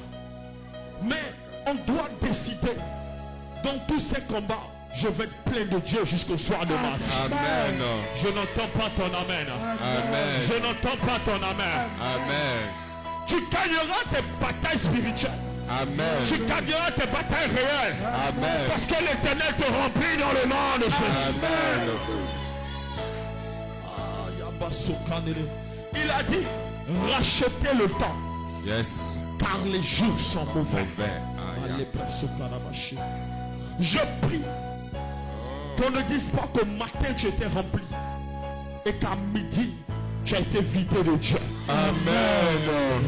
Mais on doit décider. Dans tous ces combats, je vais être plein de Dieu jusqu'au soir de ma vie. Amen. Je n'entends pas ton amen. Amen. Je n'entends pas ton amen. Amen. Tu gagneras tes batailles spirituelles. Amen. Tu gagneras tes batailles réelles. Amen. Parce que l'Éternel te remplit dans le nom de Jésus. Amen. Il a dit, rachetez le temps. Yes. Car les jours sont mauvais. Je prie qu'on ne dise pas qu'au matin tu étais rempli et qu'à midi tu as été vidé de Dieu. Amen.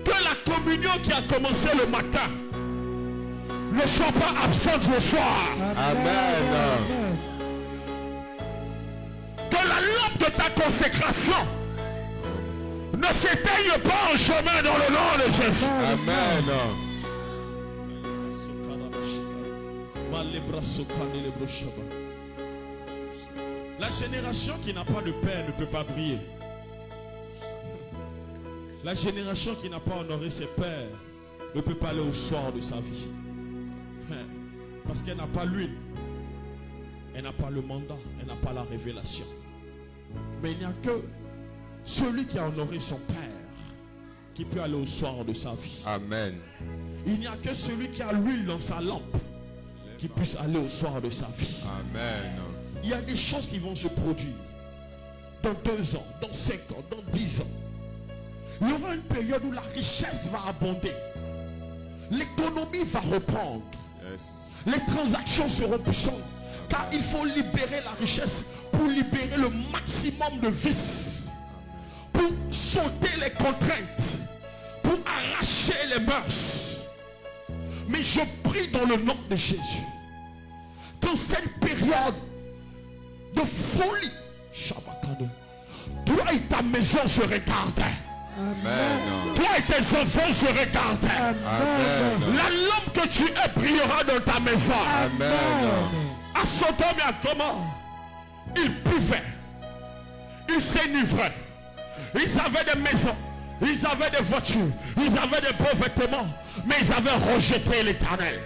Que la communion qui a commencé le matin ne soit pas absente le soir. Amen. Que la lampe de ta consécration ne s'éteigne pas en chemin dans le nom de Jésus. Amen. La génération qui n'a pas de père ne peut pas briller. La génération qui n'a pas honoré ses pères ne peut pas aller au soir de sa vie. Parce qu'elle n'a pas l'huile. Elle n'a pas le mandat. Elle n'a pas la révélation. Mais il n'y a que celui qui a honoré son père qui peut aller au soir de sa vie. Amen. Il n'y a que celui qui a l'huile dans sa lampe qui puisse aller au soir de sa vie. Amen. Il y a des choses qui vont se produire dans 2 ans, dans 5 ans, dans 10 ans. Il y aura une période où la richesse va abonder. L'économie va reprendre. Yes. Les transactions seront puissantes. Car il faut libérer la richesse pour libérer le maximum de vices. Pour sauter les contraintes. Pour arracher les mœurs. Mais je prie dans le nom de Jésus. Dans cette période de folie, toi et ta maison se regardaient. Amen. Toi et tes enfants se regardaient. Amen. La lampe que tu es brillera dans ta maison. Amen. À Sodome et à Gomorrhe, ils buvaient, ils s'enivraient, ils avaient des maisons, ils avaient des voitures, ils avaient des beaux vêtements, mais ils avaient rejeté l'Éternel.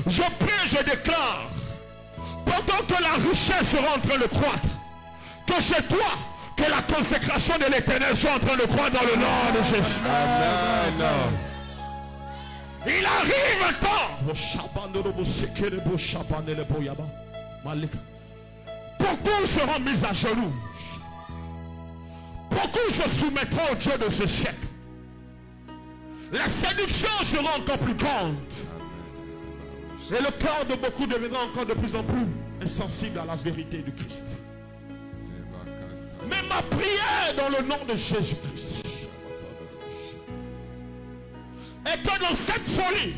Je prie, je déclare, pendant que la richesse sera en train de croître, que chez toi, que la consécration de l'Éternel soit en train de croître dans le nom de Jésus. Amen. Il arrive un temps. Beaucoup seront mis à genoux. Beaucoup se soumettront au Dieu de ce siècle. La séduction sera encore plus grande. Et le cœur de beaucoup deviendra encore de plus en plus insensible à la vérité du Christ. Mais ma prière dans le nom de Jésus-Christ est que dans cette folie,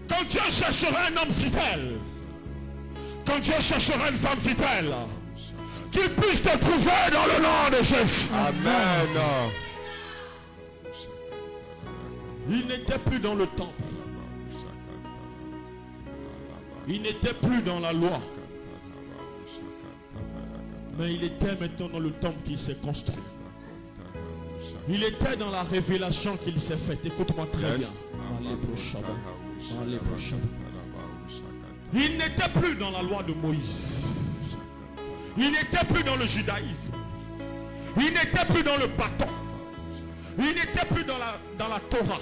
quand Dieu cherchera un homme fidèle, quand Dieu cherchera une femme fidèle, qu'il puisse te trouver dans le nom de Jésus. Amen. Il n'était plus dans le temple. Il n'était plus dans la loi. Mais il était maintenant dans le temple qui s'est construit. Il était dans la révélation qu'il s'est faite. Écoute-moi très bien. Il n'était plus dans la loi de Moïse. Il n'était plus dans le judaïsme. Il n'était plus dans le bâton. Il n'était plus dans la Torah.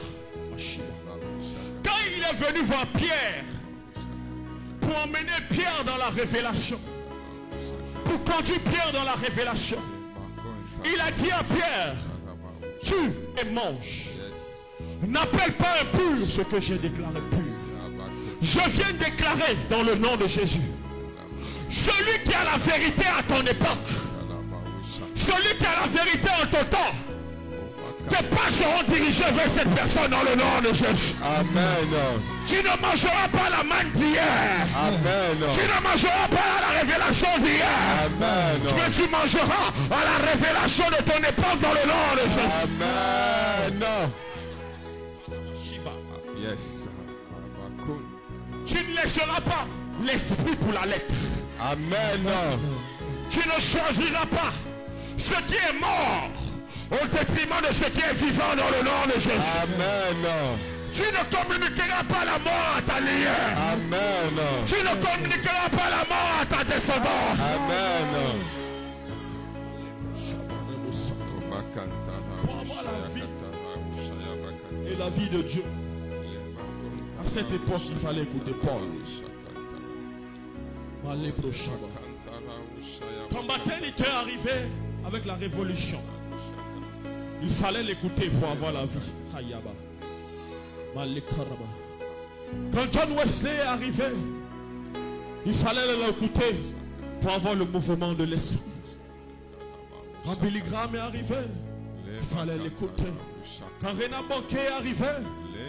Quand il est venu voir Pierre pour emmener Pierre dans la révélation, pour conduire Pierre dans la révélation, il a dit à Pierre, tue et mange. N'appelle pas impur ce que j'ai déclaré pur. Je viens déclarer dans le nom de Jésus, celui qui a la vérité à ton époque, celui qui a la vérité en ton temps, Tes pas seront dirigés vers cette personne dans le nom de Jésus. Amen. Tu ne mangeras pas la manne d'hier. Amen. Tu ne mangeras pas la révélation d'hier. Amen. Mais tu mangeras à la révélation de ton époque dans le nom de Jésus. Amen. Shiba. Yes. Tu ne laisseras pas l'esprit pour la lettre. Amen. Tu ne choisiras pas ce qui est mort au détriment de ce qui est vivant dans le nom de Jésus. Amen. Tu ne communiqueras pas la mort à ta lignée. Amen. Tu ne communiqueras pas la mort à ta descendance. Amen. Pour avoir la vie et la vie de Dieu. À cette époque, il fallait écouter Paul. Quand Baptême était arrivé avec la révolution, il fallait l'écouter pour avoir la vie. Quand John Wesley est arrivé, il fallait l'écouter pour avoir le mouvement de l'esprit. Quand Billy Graham est arrivé, il fallait l'écouter. Quand Rena Banquet est arrivé,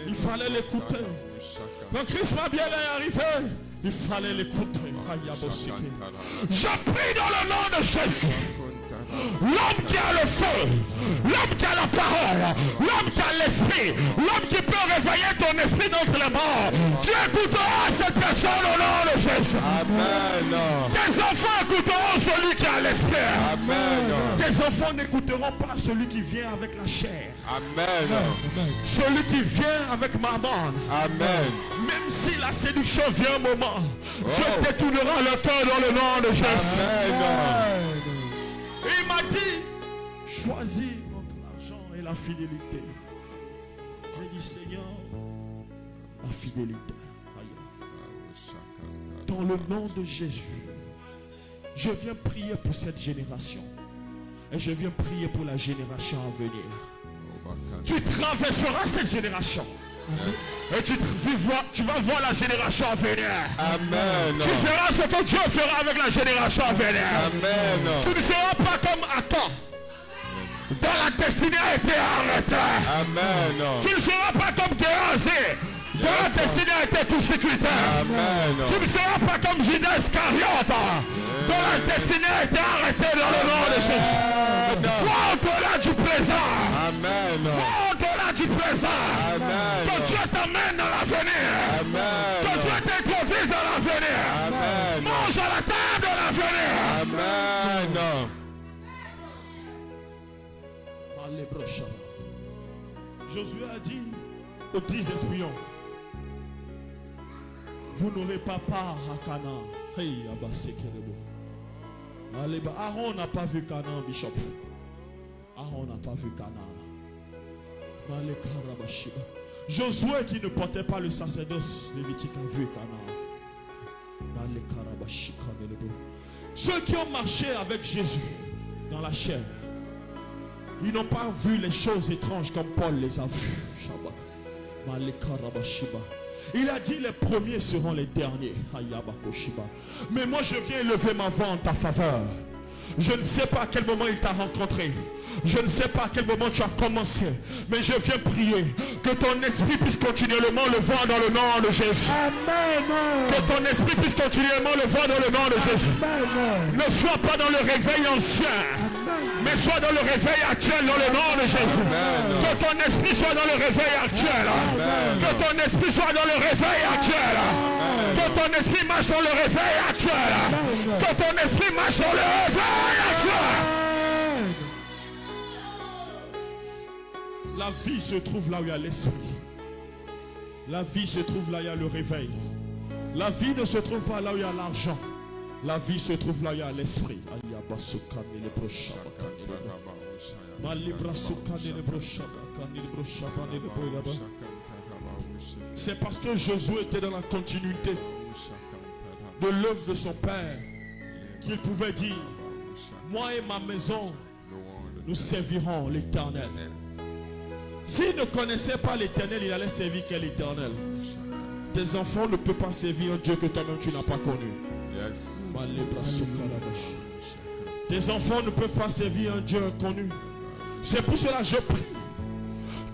il fallait l'écouter. Quand Chris Mabiel est arrivé, il fallait l'écouter. Je prie dans le nom de Jésus. L'homme qui a le feu, l'homme qui a la parole, l'homme qui a l'esprit, l'homme qui peut réveiller ton esprit d'entre les morts, tu écouteras cette personne au nom de Jésus. Amen. Tes enfants écouteront celui qui a l'esprit. Amen. Tes enfants n'écouteront pas celui qui vient avec la chair. Amen. Celui qui vient avec maman. Amen. Même si la séduction vient un moment, Dieu détournera le cœur dans le nom de Jésus. Amen. Et il m'a dit, choisis entre l'argent et la fidélité. J'ai dit, Seigneur, la fidélité. Dans le nom de Jésus, je viens prier pour cette génération. Et je viens prier pour la génération à venir. Tu traverseras cette génération. Et tu vas voir la génération à venir. Amen. Tu verras ce que Dieu fera avec la génération à venir. Amen. Tu ne seras pas comme Achan, dont la destinée a été arrêtée. Amen. Tu ne seras pas comme Géasi, dont la destinée a été persécutée. Amen. Tu ne seras pas comme Judas Iscariote, dont la destinée a été arrêtée dans le nom de Jésus. Vois au-delà du présent. Amen. Vois au-delà du présent. Amen. Que Dieu t'amène dans l'avenir. Amen. Que Dieu t'introduise dans l'avenir. Amen. Mange à la table de l'avenir. Amen. Josué a dit aux 10 espions, vous n'aurez pas part à Canaan. Hey, Aaron n'a pas vu Canaan, Bishop. Aaron n'a pas vu Canaan. Josué qui ne portait pas le sacerdoce lévitique a vu Canaan. Ceux qui ont marché avec Jésus dans la chair, ils n'ont pas vu les choses étranges comme Paul les a vues. Il a dit les premiers seront les derniers. Mais moi je viens élever ma voix en ta faveur. Je ne sais pas à quel moment il t'a rencontré. Je ne sais pas à quel moment tu as commencé. Mais je viens prier que ton esprit puisse continuellement le voir dans le nom de Jésus. Amen. Que ton esprit puisse continuellement le voir dans le nom de Jésus. Amen. Ne sois pas dans le réveil ancien, mais sois dans le réveil actuel dans le nom de Jésus. Que ton esprit soit dans le réveil actuel. Que ton esprit soit dans le réveil actuel. Que ton esprit marche dans le réveil actuel. Que ton esprit marche dans le réveil actuel. La vie se trouve là où il y a l'esprit. La vie se trouve là où il y a le réveil. La vie ne se trouve pas là où il y a l'argent. La vie se trouve là où il y a l'esprit. C'est parce que Josué était dans la continuité de l'œuvre de son père qu'il pouvait dire, moi et ma maison, nous servirons l'Éternel. S'il ne connaissait pas l'Éternel, il allait servir quel Éternel? Tes enfants ne peuvent pas servir un Dieu que toi-même tu n'as pas connu. Yes. Tes enfants ne peuvent pas servir un Dieu inconnu. C'est pour cela que je prie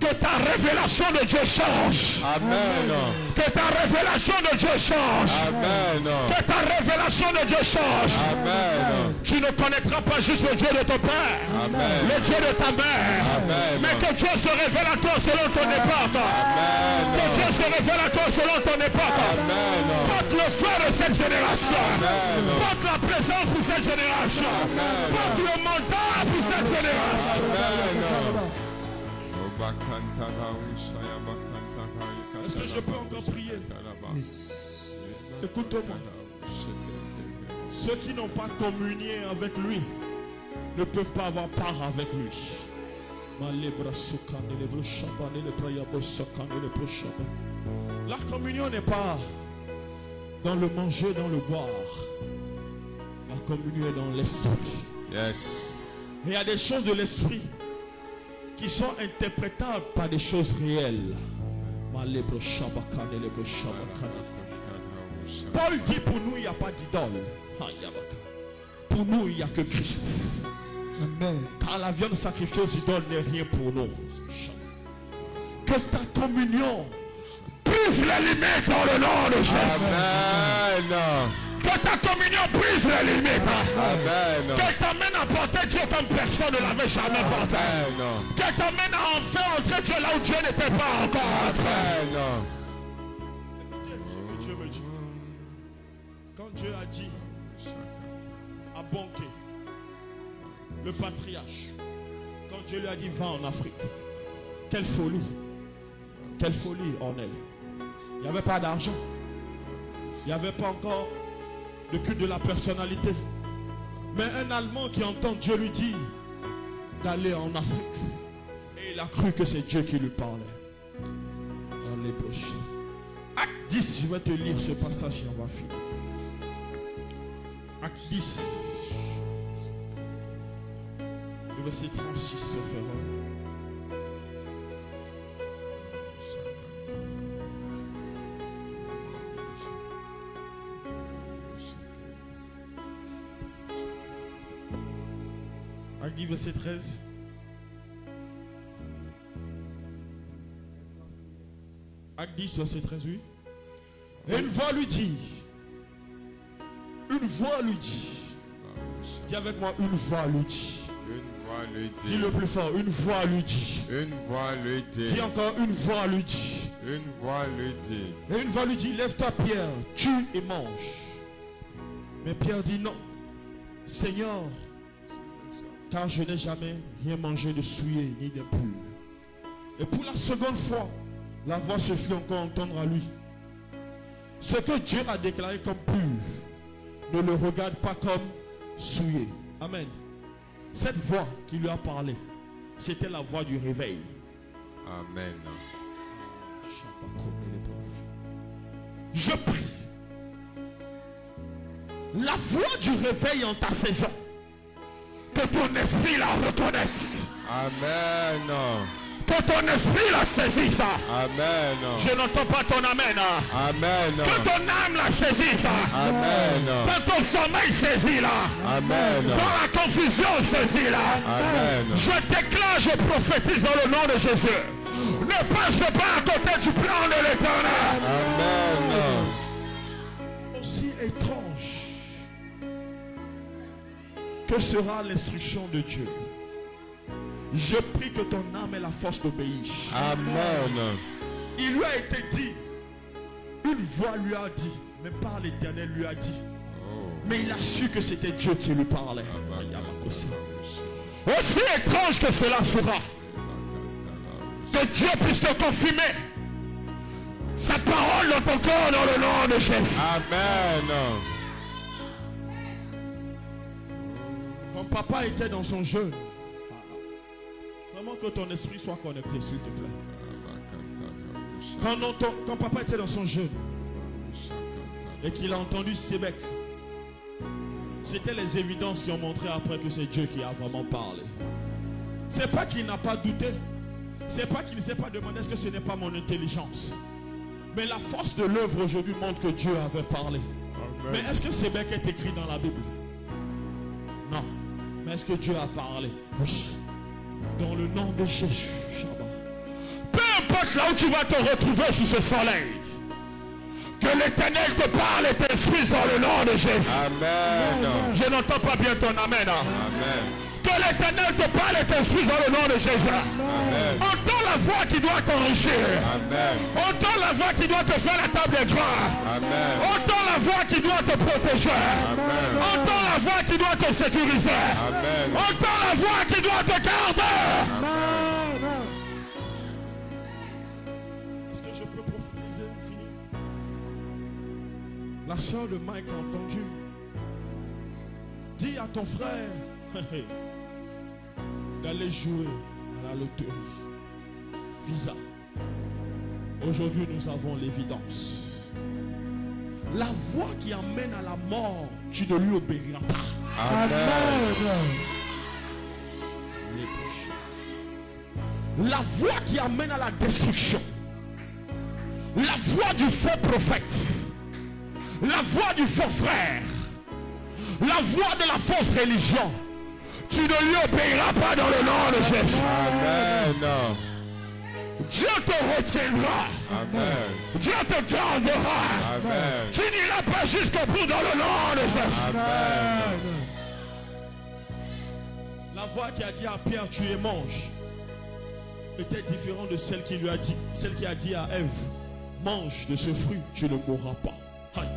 Que ta révélation de Dieu change. Amen. Que ta révélation de Dieu change. Amen. Que ta révélation de Dieu change. Amen. Tu ne connaîtras pas juste le Dieu de ton père, Amen. le Dieu de ta mère, Amen. mais que Dieu se révèle à toi selon ton époque. Amen. Que Dieu se révèle à toi selon ton époque. Amen. Porte le feu de cette génération. Amen. Porte la présence pour cette génération. Amen. Porte le mandat pour cette génération. Est-ce que je peux encore prier? Écoute-moi. Ceux qui n'ont pas communié avec lui ne peuvent pas avoir part avec lui. La communion n'est pas dans le manger, dans le boire. La communion est dans l'esprit. Yes. Et il y a des choses de l'esprit qui sont interprétables par des choses réelles. Paul dit pour nous il n'y a pas d'idole. Pour nous il n'y a que Christ. Amen. Car la viande sacrifiée aux idoles n'est rien pour nous. Que ta communion Brise les limites dans le nom de Jésus. Amen. Que ta communion brise les limites. Amen. Qu'elle t'amène à porter Dieu comme personne ne l'avait jamais porté. Amen. Qu'elle t'amène à enfin entrer Dieu là où Dieu n'était pas encore entré. Amen. Dieu me dit. Quand Dieu a dit à Bonké, le patriarche, quand Dieu lui a dit va en Afrique, quelle folie en elle. Il n'y avait pas d'argent, il n'y avait pas encore de culte de la personnalité, mais un Allemand qui entend Dieu lui dire d'aller en Afrique, et il a cru que c'est Dieu qui lui parlait. Dans les brochures. Acte 10, je vais te lire ce passage et on va finir. Acte 10, le verset 36 se fera. Acte 10, verset 13. Acte 10, verset 13, oui. Et une voix lui dit. Une voix lui dit. Dis avec moi, une voix lui dit. Une voix lui dit. Dis le plus fort, une voix lui dit. Une voix lui dit. Dis encore, une voix lui dit. Une voix lui dit. Et une voix lui dit, lève-toi Pierre, tue et mange. Mais Pierre dit non, Seigneur, car je n'ai jamais rien mangé de souillé ni d'impur. Et pour la seconde fois, la voix se fit encore entendre à lui. Ce que Dieu a déclaré comme pur, ne le regarde pas comme souillé. Amen. Cette voix qui lui a parlé, c'était la voix du réveil. Amen. Je prie. La voix du réveil en ta saison, que ton esprit la reconnaisse. Amen. Que ton esprit la saisisse. Amen. Je n'entends pas ton amen. Amen. Que ton âme la saisisse. Amen. Que ton sommeil saisit là. Amen. Dans la confusion saisit là. Amen. Je déclare, je prophétise dans le nom de Jésus. Ne passe pas à côté du plan de l'Éternel. Amen. Aussi étrange que sera l'instruction de Dieu, je prie que ton âme ait la force d'obéir. Amen. Il lui a été dit, une voix lui a dit, mais par l'Éternel lui a dit. Mais il a su que c'était Dieu qui lui parlait. Aussi étrange que cela sera, que Dieu puisse te confirmer sa parole dans ton corps dans le nom de Jésus. Amen. Quand papa était dans son jeûne, vraiment que ton esprit soit connecté, s'il te plaît. Quand papa était dans son jeûne et qu'il a entendu Sébec, c'était les évidences qui ont montré après que c'est Dieu qui a vraiment parlé. C'est pas qu'il n'a pas douté, c'est pas qu'il ne s'est pas demandé est-ce que ce n'est pas mon intelligence. Mais la force de l'œuvre aujourd'hui montre que Dieu avait parlé. Mais est-ce que Sébec est écrit dans la Bible? Non. Mais est-ce que Dieu a parlé? Oui. Dans le nom de Jésus, être là où tu vas te retrouver sous ce soleil. Que l'Éternel te parle et t'instruise dans le nom de Jésus. Amen. Je n'entends pas bien ton amen. Amen. Que l'Éternel te parle et t'instruise dans le nom de Jésus. Amen. Entends la voix qui doit t'enrichir. Amen. Entends la voix qui doit te faire la table des grands. Amen. Entends la voix qui doit te protéger. Amen. Entends la voix qui doit te sécuriser. Amen. Entends la voix qui doit te garder. Est-ce que je peux prophétiser? Fini. La sœur de Mike a entendu. Dis à ton frère d'aller jouer à la loterie. Visa. Aujourd'hui, nous avons l'évidence. La voie qui amène à la mort, tu ne lui obéiras pas. Amen. La voie qui amène à la destruction. La voie du faux prophète. La voie du faux frère. La voie de la fausse religion. Tu ne lui obéiras pas dans le nom de Jésus. Amen. Dieu te retiendra. Amen. Dieu te gardera. Amen. Tu n'iras pas jusqu'au bout dans le nom de Jésus. Amen. La voix qui a dit à Pierre, tu es mange, était différente de celle qui lui a dit, celle qui a dit à Ève, mange de ce fruit, tu ne mourras pas. Aïe.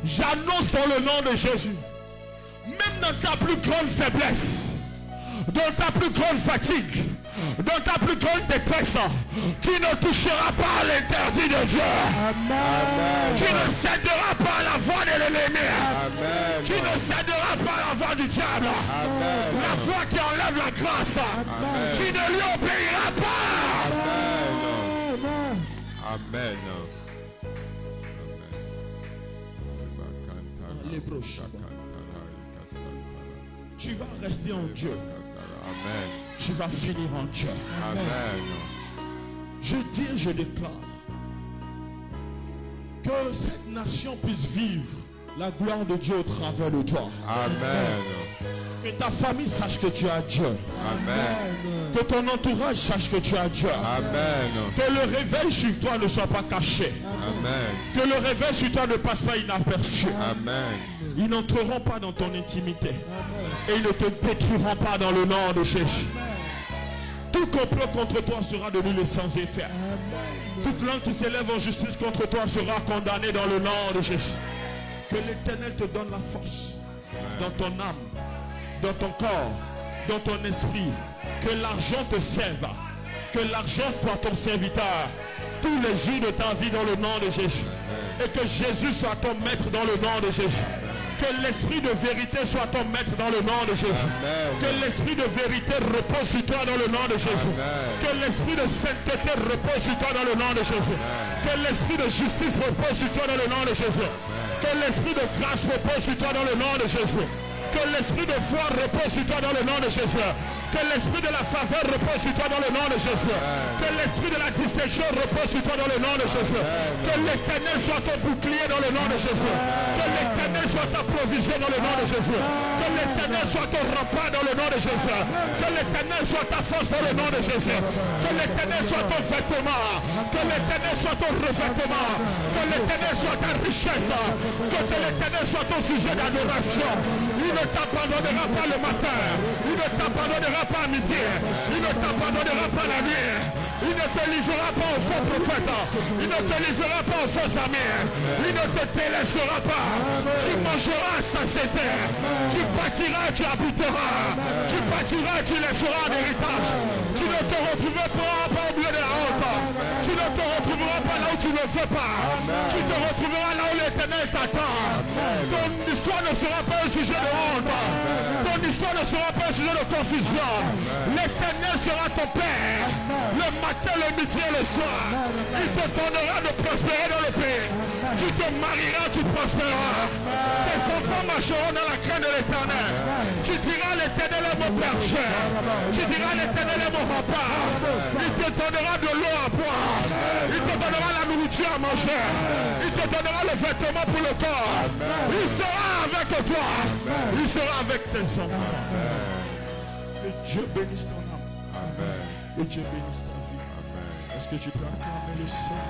J'annonce dans le nom de Jésus, même dans ta plus grande faiblesse, dans ta plus grande fatigue, dans ta plus grande détresse, tu ne toucheras pas à l'interdit de Dieu. Amen. Tu ne céderas pas à la voix de l'ennemi. Amen. Tu ne céderas pas à la voix du diable. Amen. La voix qui enlève la grâce. Tu ne lui obéiras pas. Amen. Les prochains. Tu vas rester en Dieu. Amen. Tu vas finir en Dieu. Amen. Je dis et je déclare que cette nation puisse vivre la gloire de Dieu au travers de toi. Amen. Que ta famille sache que tu as Dieu. Amen. Que ton entourage sache que tu as Dieu. Amen. Que le réveil sur toi ne soit pas caché. Amen. Que le réveil sur toi ne passe pas inaperçu. Amen. Ils n'entreront pas dans ton intimité. Et ils ne te détruiront pas dans le nom de Jésus. Tout complot contre toi sera de nul et sans effet. Toute langue qui s'élève en justice contre toi sera condamnée dans le nom de Jésus. Que l'Éternel te donne la force dans ton âme, dans ton corps, dans ton esprit. Que l'argent te serve. Que l'argent soit ton serviteur tous les jours de ta vie dans le nom de Jésus. Et que Jésus soit ton maître dans le nom de Jésus. Que l'esprit de vérité soit ton maître dans le nom de Jésus. Amen. Que l'esprit de vérité repose sur toi dans le nom de Jésus. Amen. Que l'esprit de sainteté repose sur toi dans le nom de Jésus. Que l'esprit de justice repose sur toi dans le nom de Jésus. Que l'esprit de grâce repose sur toi dans le nom de Jésus. Que l'esprit de foi repose sur toi dans le nom de Jésus. Que l'esprit de la faveur repose sur toi dans le nom de Jésus. Que l'esprit de la distinction repose sur toi dans le nom de Jésus. Que l'Éternel soit ton bouclier dans le nom de Jésus. Que l'Éternel soit ta provision dans le nom de Jésus. Que l'Éternel soit ton rempart dans le nom de Jésus. Que l'Éternel soit ta force dans le nom de Jésus. Que l'Éternel soit ton vêtement. Que l'Éternel soit ton revêtement. Que l'Éternel soit ta richesse. Que l'Éternel soit ton sujet d'adoration. Il ne t'abandonnera pas le matin. Il ne t'abandonnera pas à midi. Il ne t'abandonnera pas la nuit. Il ne te livrera pas aux faux prophètes. Il ne te livrera pas aux faux amis. Il ne te délaissera pas. Tu mangeras à satiété. Tu bâtiras, tu habiteras. Tu bâtiras, tu laisseras un héritage. Tu ne te retrouveras pas au milieu de la honte. Tu ne te retrouveras pas là où tu ne veux pas. Tu te retrouveras là où l'Éternel t'attend. Ton histoire ne sera pas un sujet de honte. Ton histoire ne sera pas un sujet de confusion. L'Éternel sera ton Père. Le matin, le midi et le soir. Il te donnera de prospérer dans le pays. Tu te marieras, tu prospéreras. Tes enfants marcheront dans la crainte de l'Éternel. Tu diras l'Éternel est mon berger. Tu diras l'Éternel est mon rempart. Il te donnera de l'eau à boire. Il te donnera la nourriture à manger. Il te donnera le vêtement pour le corps. Il sera avec toi. Il sera avec tes enfants. Que Dieu bénisse ton âme. Amen. Que Dieu bénisse ta vie. Amen. Est-ce que tu peux acclamer le Seigneur?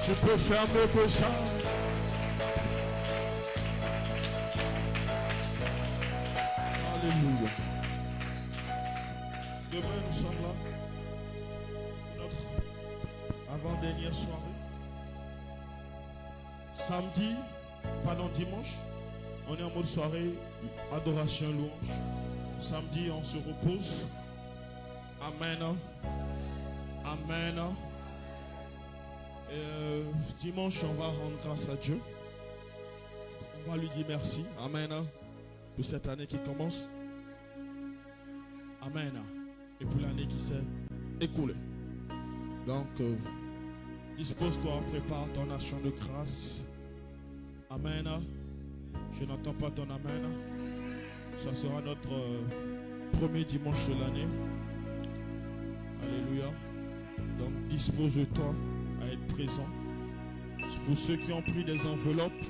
Tu peux faire mieux que ça. Alléluia. Demain, nous sommes là. Notre avant-dernière soirée. Samedi, pardon, dimanche, on est en mode soirée, adoration, louange. Samedi, on se repose. Amen. Amen. Dimanche, on va rendre grâce à Dieu. On va lui dire merci. Amen. Pour cette année qui commence. Amen. Et pour l'année qui s'est écoulée. Donc, dispose-toi, prépare ton action de grâce. Amen. Je n'entends pas ton amen. Ça sera notre premier dimanche de l'année. Alléluia. Donc, dispose-toi à être présent. Pour ceux qui ont pris des enveloppes,